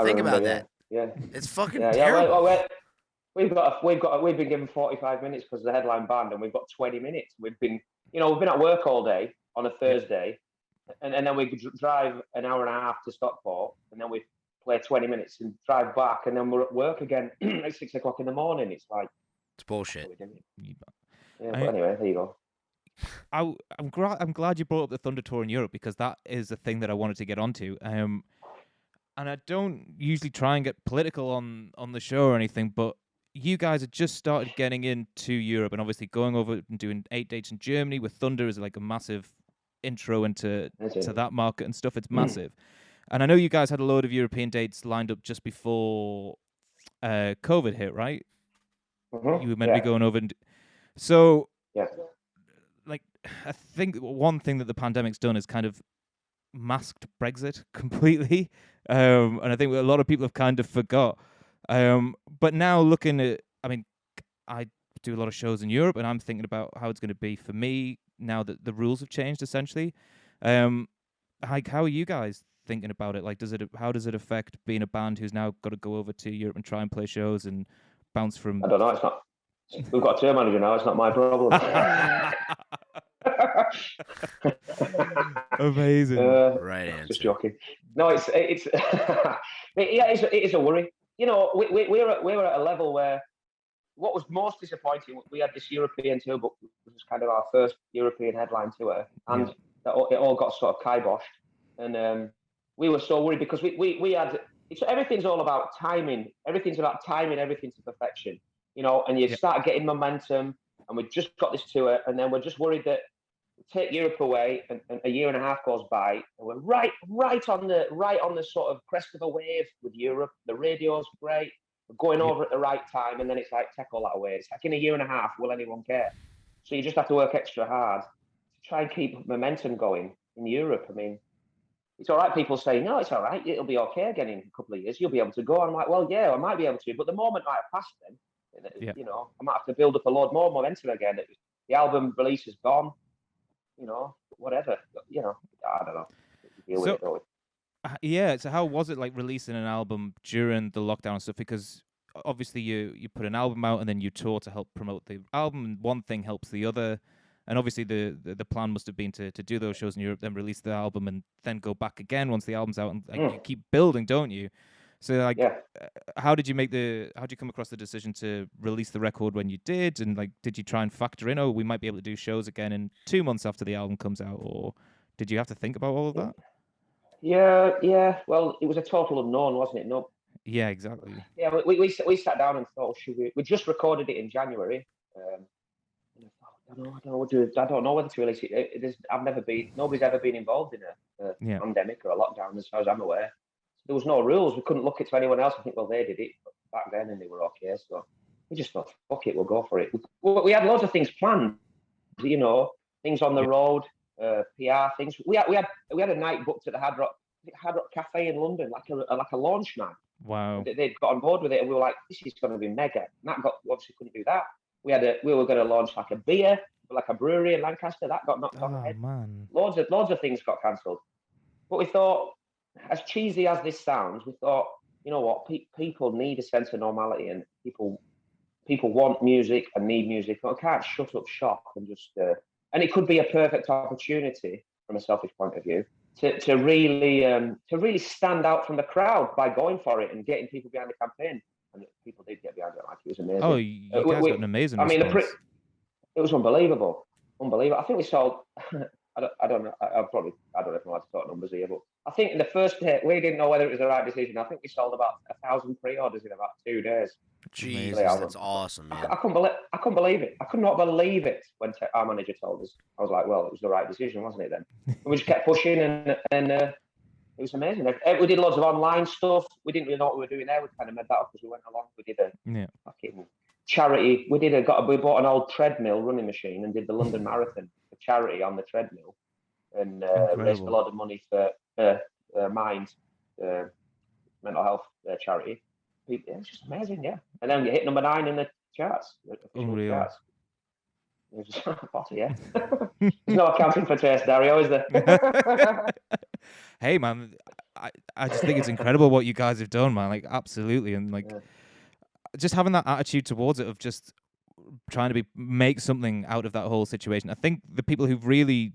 Think about that. Yeah. It's fucking terrible. We've been given 45 minutes because of the headline band, and we've got 20 minutes. We've been at work all day on a Thursday, and then we drive an hour and a half to Stockport, and then we play 20 minutes and drive back, and then we're at work again at 6 o'clock in the morning. It's like, it's bullshit. Yeah, but anyway, there you go. I'm glad you brought up the Thunder Tour in Europe because that is a thing that I wanted to get onto. And I don't usually try and get political on the show or anything, but you guys had just started getting into Europe and obviously going over and doing 8 dates in Germany with Thunder is like a massive intro into that market and stuff. It's massive. And I know you guys had a load of European dates lined up just before COVID hit, right? Mm-hmm. You were meant to be going over and so like I think one thing that the pandemic's done is kind of masked Brexit completely. And I think a lot of people have kind of forgot. But now looking at, I mean, I do a lot of shows in Europe and I'm thinking about how it's going to be for me now that the rules have changed essentially. Like, how are you guys thinking about it? Like, how does it affect being a band who's now got to go over to Europe and try and play shows and bounce from? I don't know. We've got a tour manager now. It's not my problem. Amazing. Right answer. Just joking. No, it's it is a worry. You know, we're at a level where what was most disappointing, we had this European tour, but it was kind of our first European headline tour, and it all got sort of kiboshed, and we were so worried because we had. Everything's all about timing. Everything's about timing everything to perfection, you know. And you start getting momentum, and we just got this tour, and then we're just worried that we take Europe away, and a year and a half goes by, and we're right on the sort of crest of a wave with Europe. The radio's great. We're going over at the right time, and then it's like, take all that away. It's like, in a year and a half, will anyone care? So you just have to work extra hard to try and keep momentum going in Europe. I mean, it's all right. People say, no, it's all right. It'll be okay again in a couple of years. You'll be able to go. I'm like, well, yeah, I might be able to, but the moment might have passed then. You know, I might have to build up a load more momentum again. The album release is gone. You know, whatever. You know, I don't know. Deal with it, don't we? Yeah, so how was it like releasing an album during the lockdown and stuff? Because obviously you put an album out and then you tour to help promote the album, and one thing helps the other. And obviously the plan must have been to do those shows in Europe, then release the album, and then go back again once the album's out, and you keep building, don't you? So like, how did you come across the decision to release the record when you did? And like, did you try and factor in, we might be able to do shows again in 2 months after the album comes out, or did you have to think about all of that? Yeah. Well, it was a total unknown, wasn't it? No. Yeah, exactly. Yeah, we sat down and thought, we just recorded it in January. I don't know whether to release it. Nobody's ever been involved in a pandemic or a lockdown, as far as I'm aware. There was no rules. We couldn't look it to anyone else and think, well, they did it back then and they were okay. So we just thought, fuck it, we'll go for it. We had loads of things planned, you know, things on the road. PR things. We had a night booked at the Hard Rock Cafe in London, like a launch night. Wow. They'd got on board with it, and we were like, this is going to be mega. Matt obviously couldn't do that. We were going to launch like a beer, like a brewery in Lancaster. That got knocked on the head. Man. Loads of things got cancelled. But we thought, as cheesy as this sounds, we thought, you know what, people need a sense of normality, and people want music and need music. I can't shut up shop and just. And it could be a perfect opportunity from a selfish point of view to really stand out from the crowd by going for it and getting people behind the campaign. And people did get behind it. Like, it was amazing. Oh, you guys got an amazing response. It was unbelievable. I think we sold. I don't know. I don't know if I'm allowed to talk numbers here, but I think in the first day we didn't know whether it was the right decision. I think we sold about 1,000 pre-orders in about 2 days. Jesus, that's awesome, man. I couldn't believe it. I could not believe it when our manager told us. I was like, well, it was the right decision, wasn't it then? We just kept pushing, and it was amazing. We did loads of online stuff. We didn't really know what we were doing there. We kind of made that up as we went along. We did a fucking charity. We bought an old treadmill running machine and did the London Marathon for charity on the treadmill, and raised a lot of money for Mind mental health charity. It was just amazing, yeah. And then you hit number 9 in the charts, the official charts. It was just yeah. There's no accounting for taste, Dario, is there? Hey, man, I just think it's incredible what you guys have done, man. Like, absolutely, and like, just having that attitude towards it of just trying to make something out of that whole situation. I think the people who've really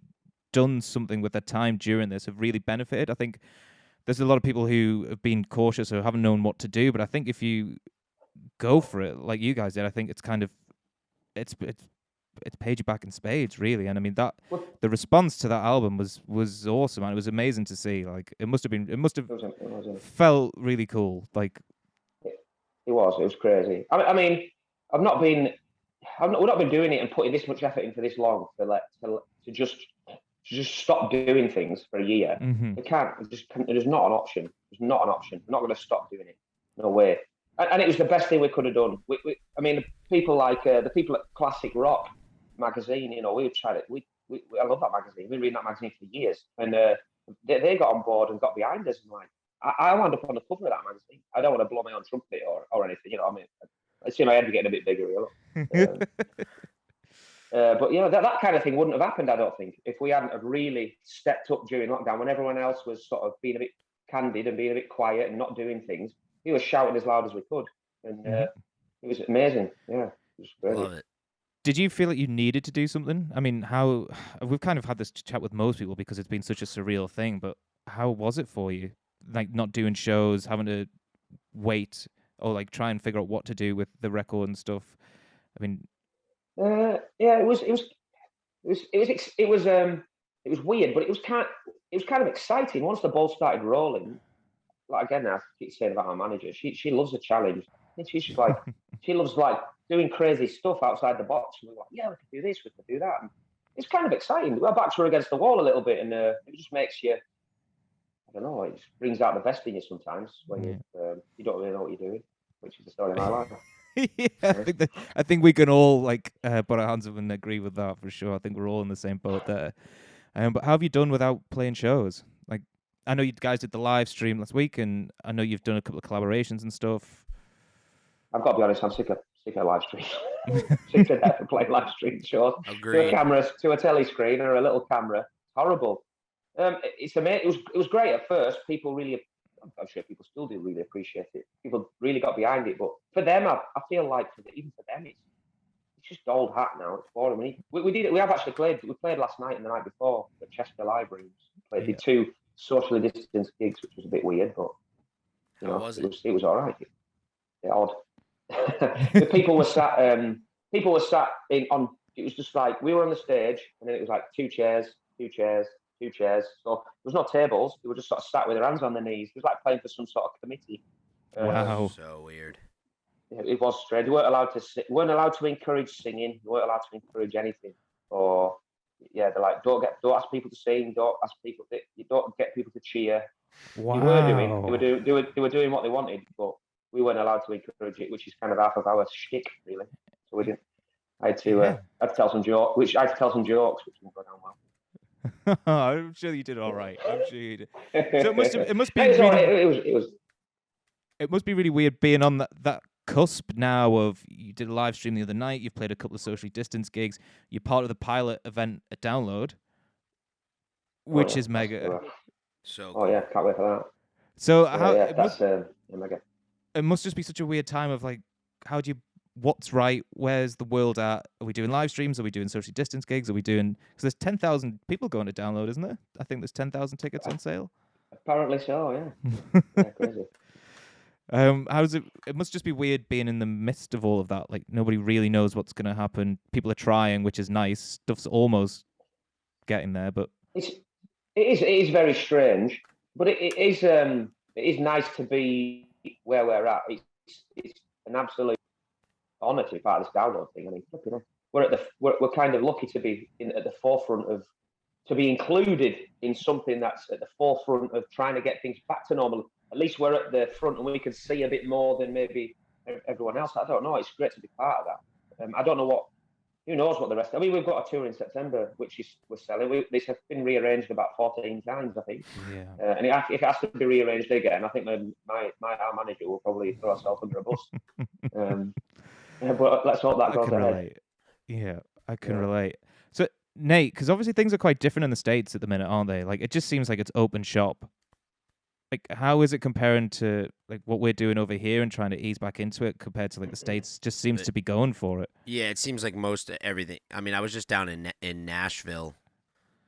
done something with their time during this have really benefited. I think there's a lot of people who have been cautious or haven't known what to do, but I think if you go for it like you guys did, I think it's kind of it's paid you back in spades, really. And I mean, that the response to that album was awesome, and it was amazing to see. Like, it must have felt really cool. Like, it was crazy. I mean, we've not been doing it and putting this much effort into this long to just stop doing things for a year. Mm-hmm. It is not an option. It's not an option. We're not going to stop doing it. No way. And it was the best thing we could have done. I mean, the people at Classic Rock magazine, you know, we tried it. I love that magazine. We've been reading that magazine for years, and they got on board and got behind us. And like, I wound up on the cover of that magazine. I don't want to blow my own trumpet or anything, you know. I mean, I see my head getting a bit bigger, you know. But you know, that kind of thing wouldn't have happened, I don't think, if we hadn't have really stepped up during lockdown when everyone else was sort of being a bit candid and being a bit quiet and not doing things. We were shouting as loud as we could, and it was amazing. Yeah. It was great. Love it. Did you feel like you needed to do something? I mean, how we've kind of had this chat with most people because it's been such a surreal thing, but how was it for you? Like not doing shows, having to wait or like try and figure out what to do with the record and stuff. I mean, Yeah, it was weird, but it was kind of exciting once the ball started rolling. Like again, I keep saying about our manager, she loves a challenge. And she's just like she loves like doing crazy stuff outside the box. And we're like, yeah, we could do this, we could do that. And it's kind of exciting. Our backs were against the wall a little bit, and it just makes you, I don't know, it just brings out the best in you sometimes when you don't really know what you're doing, which is the story of my life. yeah, I think we can all like put our hands up and agree with that for sure. I think we're all in the same boat there. But how have you done without playing shows? Like, I know you guys did the live stream last week, and I know you've done a couple of collaborations and stuff. I've got to be honest, I'm sick of live streams. Sick to death of playing live stream shows. Agreed. To a camera, to a telly screen or a little camera. Horrible. It's amazing. It was great at first. People really, I'm sure people still do really appreciate it. People really got behind it. But for them, I feel like even for them, it's just old hat now. It's boring. We did it. We have actually played. We played last night and the night before at Chester Live Rooms. Did 2 socially distanced gigs, which was a bit weird, but you know, it was all right. Odd. The people were sat. People were sat in on. It was just like we were on the stage, and then it was like 2 chairs, 2 chairs, 2 chairs. So there was no tables. They were just sort of sat with their hands on their knees. It was like playing for some sort of committee. Wow. So weird. It was strange. We weren't allowed to encourage singing. We weren't allowed to encourage anything. Or they're like, don't ask people to sing. Don't get people to cheer. Wow. They were doing what they wanted, but we weren't allowed to encourage it, which is kind of half of our shtick, really. So we didn't. I had to tell some jokes, which didn't go down well. I'm sure you did all right. I'm sure you did. So it must be it must be really weird being on that cusp now of you did a live stream the other night, you've played a couple of socially distanced gigs, you're part of the pilot event at Download, which is mega. So cool. Can't wait for that. So mega. It must just be such a weird time of like, what's right? Where's the world at? Are we doing live streams? Are we doing socially distanced gigs? Are we doing? Because there's 10,000 people going to Download, isn't there? I think there's 10,000 tickets on sale. Apparently so, yeah. Crazy. How's it? It must just be weird being in the midst of all of that. Like nobody really knows what's going to happen. People are trying, which is nice. Stuff's almost getting there, but it is very strange. But it is nice to be where we're at. It's an absolute honour to be part of this Download thing. I mean, we're kind of lucky to be at the forefront of, to be included in something that's at the forefront of trying to get things back to normal. At least we're at the front and we can see a bit more than maybe everyone else. I don't know. It's great to be part of that. I don't know who knows what the rest. I mean, we've got a tour in September, which we're selling. This has been rearranged about 14 times, I think. Yeah. And if it has to be rearranged again, I think our manager will probably throw herself under a bus. But let's hope that goes ahead. Relate. Yeah, I can relate. So, Nate, because obviously things are quite different in the States at the minute, aren't they? Like, it just seems like it's open shop. Like, how is it comparing to like what we're doing over here and trying to ease back into it compared to like the States? Just seems to be going for it. Yeah, it seems like most of everything. I mean, I was just down in Nashville,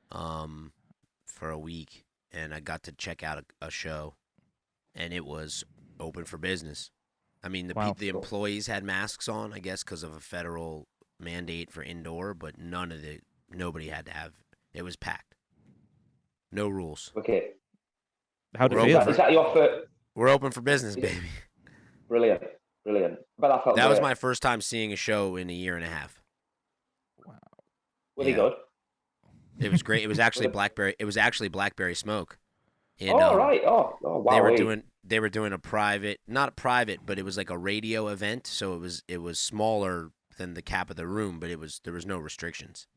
for a week, and I got to check out a show, and it was open for business. I mean, the employees had masks on, I guess, because of a federal mandate for indoor, but nobody had to have. It was packed. No rules. Okay. How do you feel? Is that your first? We're open for business, baby. Brilliant. But that was my first time seeing a show in a year and a half. Wow. Was he good? It was great. It was actually Blackberry. It was actually Blackberry Smoke. Right. Oh, wow. They were doing a private, not private, but it was like a radio event. So it was smaller than the cap of the room, but there was no restrictions.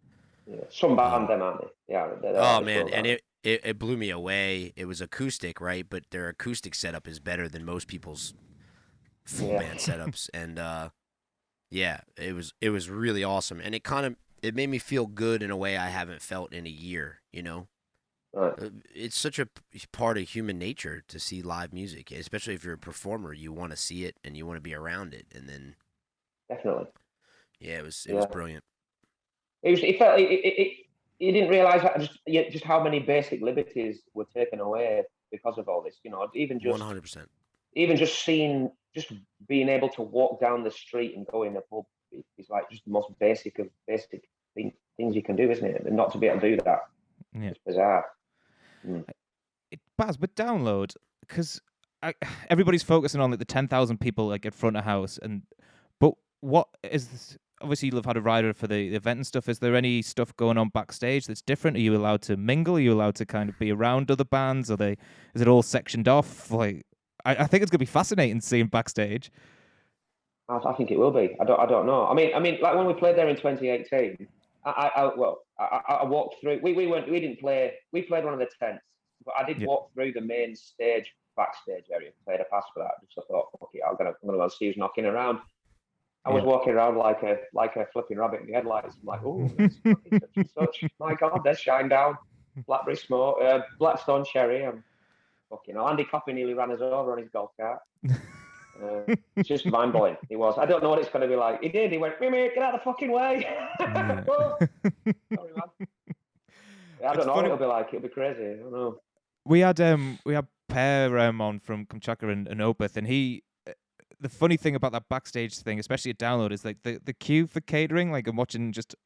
Yeah. Some band them, aren't they? Yeah. Oh man, and it blew me away. It was acoustic, right? But their acoustic setup is better than most people's full band setups, and it was really awesome, and it made me feel good in a way I haven't felt in a year. You know, it's such a part of human nature to see live music, especially if you're a performer. You want to see it and you want to be around it, and then definitely. Yeah, it was brilliant. It felt you didn't realise just how many basic liberties were taken away because of all this. You know, 100%. even just being able to walk down the street and go in a pub is like just the most basic of basic things you can do, isn't it? And not to be able to do that, it's bizarre. Baz, but download, because everybody's focusing on like the 10,000 people like at front of house, but what is this? Obviously, you'll have had a rider for the event and stuff. Is there any stuff going on backstage that's different? Are you allowed to mingle? Are you allowed to kind of be around other bands? Is it all sectioned off? Like, I think it's gonna be fascinating seeing backstage. I think it will be. I don't know. I mean, like when we played there in 2018, I walked through. We didn't play. We played one of the tents, but I did walk through the main stage backstage area. Played a pass for that. Just I thought, fuck it, I'm gonna go see who's knocking around. I was walking around like a flipping rabbit in the headlights. I'm like, oh, such and such. My God, there's Shinedown, Blackberry Smoke, Blackstone Cherry. Fucking Andy Coppy nearly ran us over on his golf cart. It's just mind blowing. He was. I don't know what it's going to be like. He did. He went, Mimi, get out of the fucking way. Sorry, man. I don't know what it'll be like. It'll be crazy. I don't know. We had Per on from Kamchatka and Opeth, and he. The funny thing about that backstage thing, especially at Download, is like the queue for catering. Like I'm watching just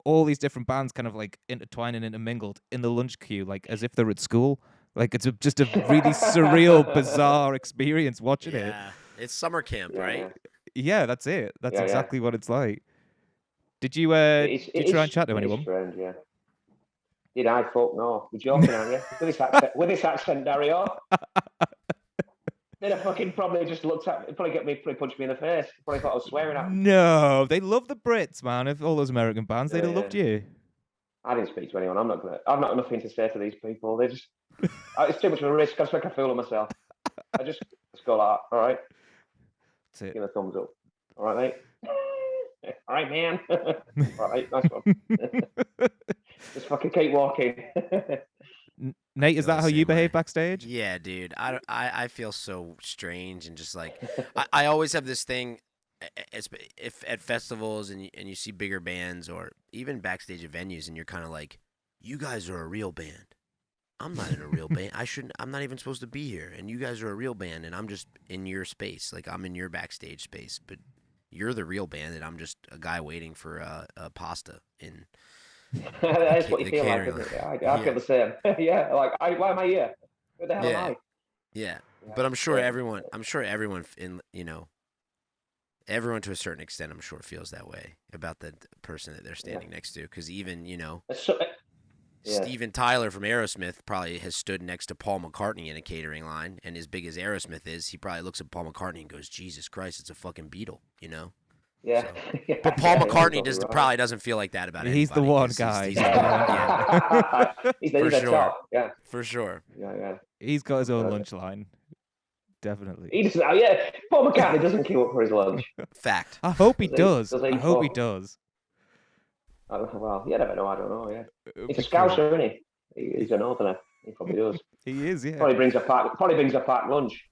all these different bands kind of like intertwined and intermingled in the lunch queue, like as if they're at school. Like it's just a really surreal, bizarre experience watching it. Yeah, it's summer camp, right? Yeah, that's it. That's exactly what it's like. Did you did you try and chat to anyone? Strange, yeah. Did I? Fuck no. You're joking, aren't you? With this accent, Dario. They'd have fucking probably just looked at me, probably punched me in the face. Probably thought I was swearing at them. No, they love the Brits, man. If all those American bands, they'd have loved you. I didn't speak to anyone. I've not nothing to say to these people. They just, it's too much of a risk. I just make a fool of myself. Let's go like that. All right. That's it. Give a thumbs up. All right, mate. All right, man. All right, nice one. Just fucking keep walking. Nate, is that how you behave backstage? Yeah, dude. I feel so strange and just like I always have this thing. If at festivals and you see bigger bands or even backstage at venues and you're kind of like, you guys are a real band. I'm not in a real band. I'm not even supposed to be here. And you guys are a real band and I'm just in your space. Like I'm in your backstage space, but you're the real band and I'm just a guy waiting for a pasta in. That's what you feel like, isn't it? I feel the same. Yeah, like why am I here? Who the hell am I? Yeah. But I'm sure everyone in everyone to a certain extent, I'm sure feels that way about the person that they're standing next to. Because even Steven Tyler from Aerosmith probably has stood next to Paul McCartney in a catering line, and as big as Aerosmith is, he probably looks at Paul McCartney and goes, "Jesus Christ, it's a fucking Beatle," you know. Yeah. So. But Paul McCartney probably doesn't feel like that about anybody. He's the one guy. He's the sure. top. Yeah. For sure. Yeah. He's got his own lunch line. Definitely. He doesn't. Yeah. Paul McCartney doesn't queue up for his lunch. Fact. I hope he does. I hope he does. Well, you never know. I don't know. Yeah. He's a Scouser, isn't he? He's a Northerner. He probably does. He is. Yeah. Probably brings a packed lunch.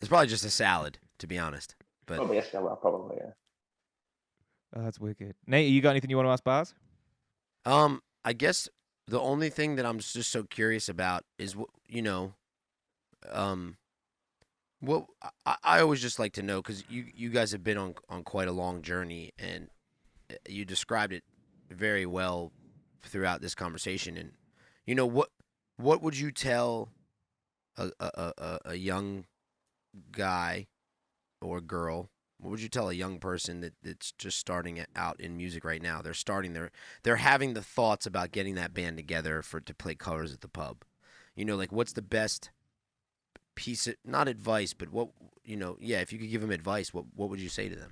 It's probably just a salad, to be honest. But probably a salad, yeah. Oh, that's wicked. Nate, you got anything you want to ask Baz? I guess the only thing that I'm just so curious about is what I always just like to know, because you guys have been on quite a long journey, and you described it very well throughout this conversation. And what would you tell a young guy or girl? What would you tell a young person that's just starting out in music right now? They're having the thoughts about getting that band together to play covers at the pub. Like what's the best piece of, not advice, but what, if you could give them advice, what would you say to them?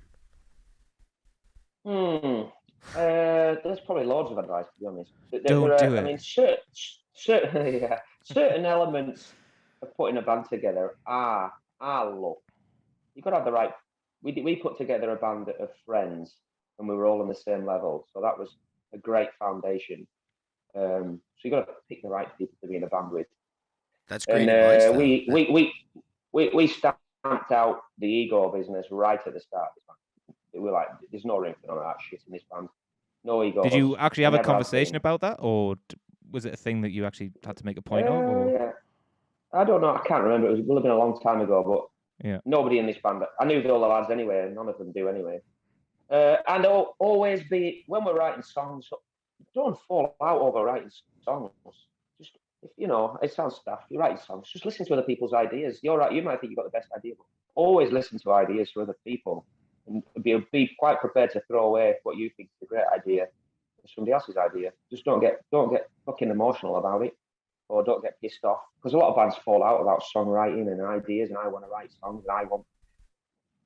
There's probably loads of advice, to be honest. Don't do it. I mean, certain elements of putting a band together are luck. You've got to have the right. We put together a band of friends, and we were all on the same level, so that was a great foundation. So you got to pick the right people to be in a band with. That's great advice. We stamped out the ego business right at the start. We were like, there's no room for none of that shit in this band. No egos. Did you actually have a Never have conversation been. about that, or was it a thing that you actually had to make a point of? Or Yeah. I don't know. I can't remember. It would have been a long time ago, but yeah, nobody in this band. I knew all the lads anyway. None of them do anyway. And always be when we're writing songs, don't fall out over writing songs. Just if you know, it sounds daft. You're writing songs. Just listen to other people's ideas. You're right. You might think you've got the best idea, but always listen to ideas from other people, and be quite prepared to throw away what you think is a great idea, somebody else's idea. Just don't get fucking emotional about it, or don't get pissed off, because a lot of bands fall out about songwriting and ideas. And I want to write songs, and I want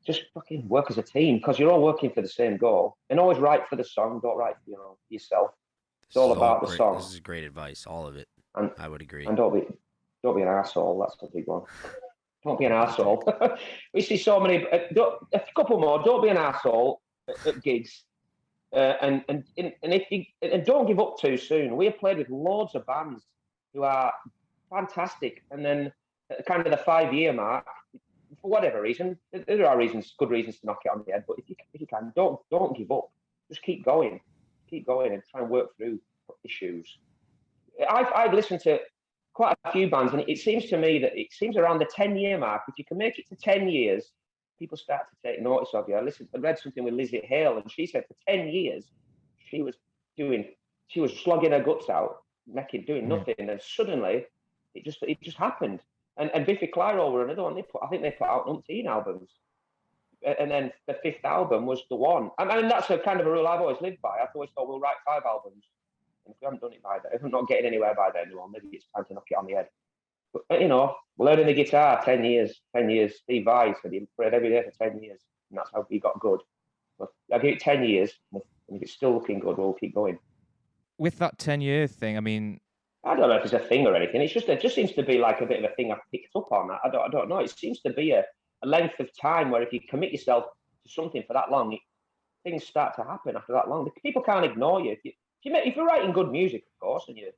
just fucking work as a team, because you're all working for the same goal. And always write for the song. Don't write for yourself. It's all about the song. This is great advice, all of it. And I would agree. And don't be an asshole. That's the big one. Don't be an asshole. We see so many. A couple more. Don't be an asshole at gigs. And if you don't give up too soon. We have played with loads of bands who are fantastic, and then at kind of the 5-year mark, for whatever reason, there are good reasons to knock it on the head. But if you can, don't give up. Just keep going, and try and work through issues. I've listened to quite a few bands, and it seems to me that it seems around the 10-year mark. If you can make it to 10 years, people start to take notice of you. I read something with Lizzie Hale, and she said for 10 years she was slogging her guts out, doing nothing, and suddenly it just happened. And Biffy Clyro were another one. I think they put out 19 albums, and then the 5th album was the one. I mean, that's a kind of a rule I've always lived by. I've always thought we'll write 5 albums, and if we haven't done it by then, if we're not getting anywhere by then, well, maybe it's time to knock it on the head. But learning the guitar, 10 years. Steve Vai said he played every day for 10 years, and that's how he got good. But I give it 10 years, and if it's still looking good, we'll keep going. With that 10-year thing, I mean, I don't know if it's a thing or anything. It just seems to be like a bit of a thing I've picked up on. I don't know. It seems to be a length of time where if you commit yourself to something for that long, things start to happen after that long. People can't ignore you. If you're writing good music, of course, and you're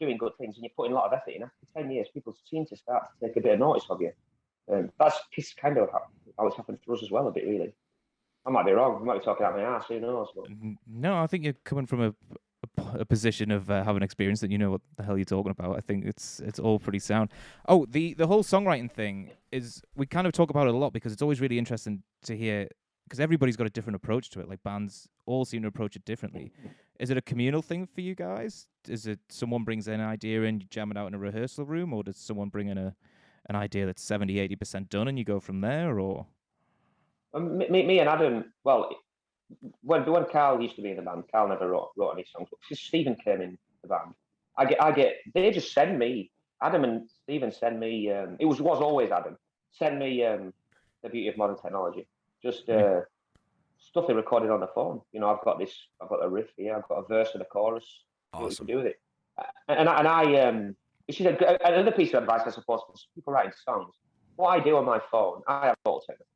doing good things and you're putting a lot of effort in, after 10 years, people seem to start to take a bit of notice of you. That's kind of how it's happened for us as well, a bit, really. I might be wrong. I might be talking out my ass. Who knows? But... No, I think you're coming from a position of having experience that you know what the hell you're talking about. I think it's all pretty sound. Oh, the whole songwriting thing is, we kind of talk about it a lot because it's always really interesting to hear, because everybody's got a different approach to it. Like, bands all seem to approach it differently. Is it a communal thing for you guys? Is it someone brings an idea in, you jam it out in a rehearsal room, or does someone bring in an idea that's 70-80% done and you go from there? Or me and Adam, well, when Carl used to be in the band, Carl never wrote any songs. But since Stephen came in the band, they just send me, Adam and Stephen send me, it was always Adam, send me The Beauty of Modern Technology. Just stuff they recorded on the phone. I've got a riff here, I've got a verse and a chorus. Awesome. What you can do with it. And I this is another piece of advice, I suppose, for people writing songs. What I do on my phone, I have all technical.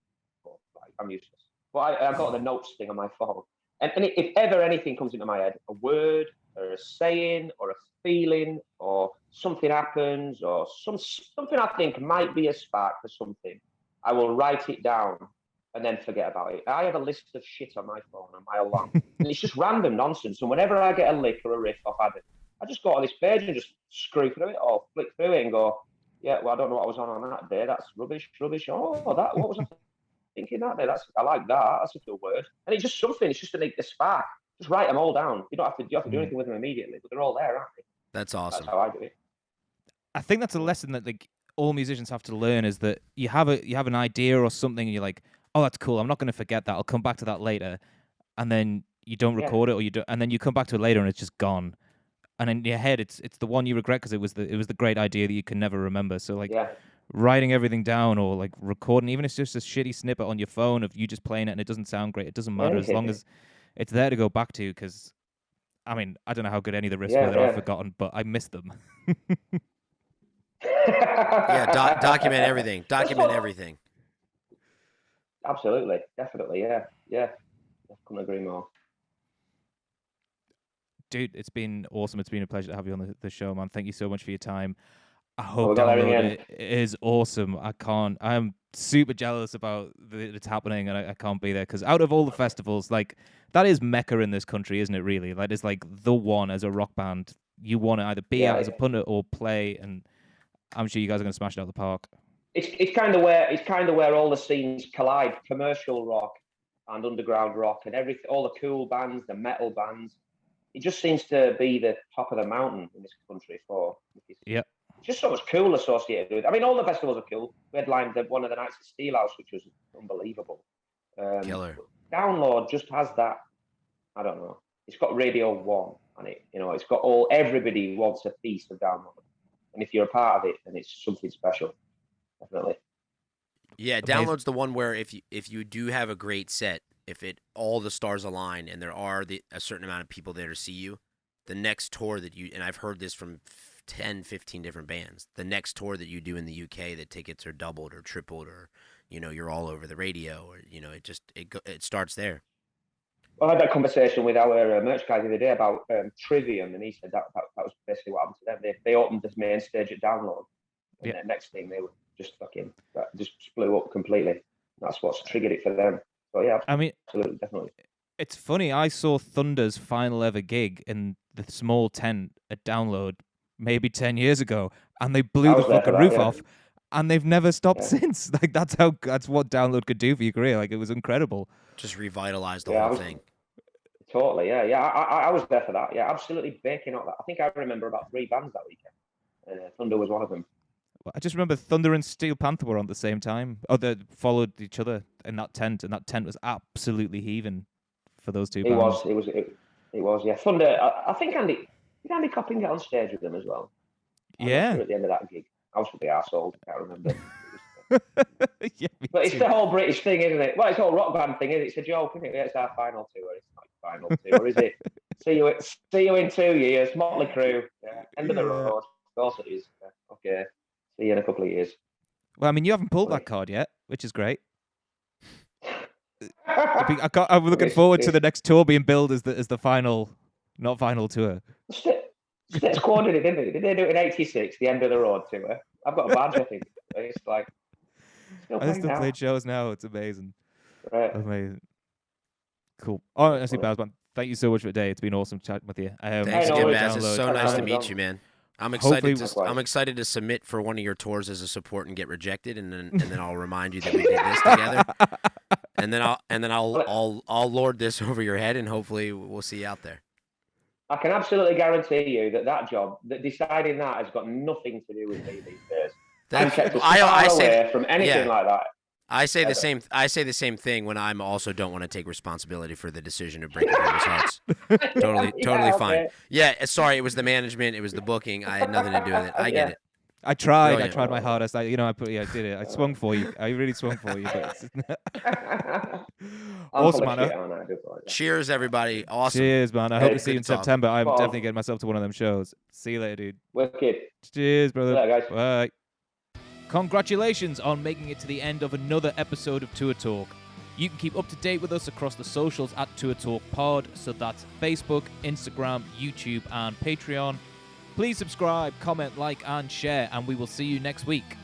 I'm useless. But I've got the notes thing on my phone. And if ever anything comes into my head, a word or a saying or a feeling or something happens or something I think might be a spark for something, I will write it down and then forget about it. I have a list of shit on my phone a mile long. And it's just random nonsense. And whenever I get a lick or a riff off Adam, I just go on this page and just screw through it or flick through it and go, yeah, well, I don't know what I was on that day. That's rubbish. Oh, what was I thinking that day? I like that. That's a good word. And it's just something. It's just a spark. Just write them all down. You don't have to do anything with them immediately, but they're all there, aren't they? That's awesome. That's how I do it. I think that's a lesson that all musicians have to learn, is that you have an idea or something and you're like, oh, that's cool, I'm not going to forget that, I'll come back to that later, and then you don't record it, or you do, and then you come back to it later and it's just gone. And in your head, it's the one you regret because it was the great idea that you can never remember. So writing everything down or recording, even if it's just a shitty snippet on your phone of you just playing it and it doesn't sound great, it doesn't matter as long as it's there to go back to. Because I mean, I don't know how good any of the riffs were that I've forgotten, but I miss them. Document everything. Everything. Absolutely, definitely, yeah. I couldn't agree more. Dude, it's been awesome. It's been a pleasure to have you on the show, man. Thank you so much for your time. I hope we got there in the download end. it is awesome. I'm super jealous about it's happening, and I can't be there because out of all the festivals, like that is Mecca in this country, isn't it? Really, like it's like the one as a rock band you want to either be at as a punter or play, and I'm sure you guys are going to smash it out of the park. It's kind of where all the scenes collide: commercial rock and underground rock, and everything. All the cool bands, the metal bands. It just seems to be the top of the mountain in this country for. Yep. Just so much cool associated with. I mean, all the festivals are cool. We headlined one of the nights at Steelhouse, which was unbelievable. Killer. Download just has that. I don't know. It's got Radio 1 on it. It's got everybody wants a piece of Download. And if you're a part of it, then it's something special. Definitely. Yeah, Amazing. Download's the one where if you do have a great set, if all the stars align and there are a certain amount of people there to see you, the next tour that and I've heard this from 10, 15 different bands, the next tour that you do in the UK, the tickets are doubled or tripled, or you're all over the radio, or it starts there. Well, I had that conversation with our merch guy the other day about Trivium, and he said that was basically what happened to them. They opened this main stage at Download, and the next thing they were just just blew up completely. That's what's triggered it for them. So yeah, I mean, absolutely, definitely. It's funny. I saw Thunder's final ever gig in the small tent at Download maybe 10 years ago, and they blew the fucking roof off, and they've never stopped since. Like that's what Download could do for your career. Like it was incredible. Just revitalized the whole thing. Totally, yeah. I was there for that. Yeah, absolutely baking up that. I think I remember about 3 bands that weekend. Thunder was one of them. I just remember Thunder and Steel Panther were on at the same time. Oh, they followed each other in that tent, and that tent was absolutely heaving for those two bands. It was, yeah. Thunder, I think Andy Copping get on stage with them as well. Yeah. At the end of that gig. I was with the arsehole, I can't remember. Yeah, but it's the whole British thing, isn't it? Well, it's the whole rock band thing, isn't it? It's a joke, isn't it? It's our final tour. It's not final tour, is it? See you in 2 years. Motley Crue. Yeah. End of the road. Of course it is. Yeah. Okay. See you in a couple of years. Well, I mean, you haven't pulled that card yet, which is great. I'm looking forward to the next tour being billed as the final, not final tour. It's coordinated, didn't they? Did they do it in '86, the end of the road tour? I've got a badge, I think. It's like I still played shows now. It's amazing. Right. Amazing. Cool. Honestly, Baz, man, thank you so much for today. It's been awesome chatting with you. Thanks again, Baz. It's so nice to meet you, man. I'm excited to submit for one of your tours as a support and get rejected, and then I'll remind you that we did this together. And then I'll lord this over your head, and hopefully we'll see you out there. I can absolutely guarantee you that job, that deciding that has got nothing to do with me these days. I'm kept as far away from anything like that. I say the same. I say the same thing when I'm also don't want to take responsibility for the decision of breaking people's hearts. Totally fine. Yeah, sorry, it was the management, it was the booking. I had nothing to do with it. I get it. I tried. Brilliant. I tried my hardest. I did it. I swung for you. I really swung for you. Awesome, man. Cheers, everybody. Awesome. Cheers, man. I hope to see you in September. I'm definitely getting myself to one of them shows. See you later, dude. Wicked. Cheers, brother. Later, guys. Bye. Congratulations on making it to the end of another episode of Tour Talk. You can keep up to date with us across the socials at Tour Talk Pod. So that's Facebook, Instagram, YouTube, and Patreon. Please subscribe, comment, like, and share, and we will see you next week.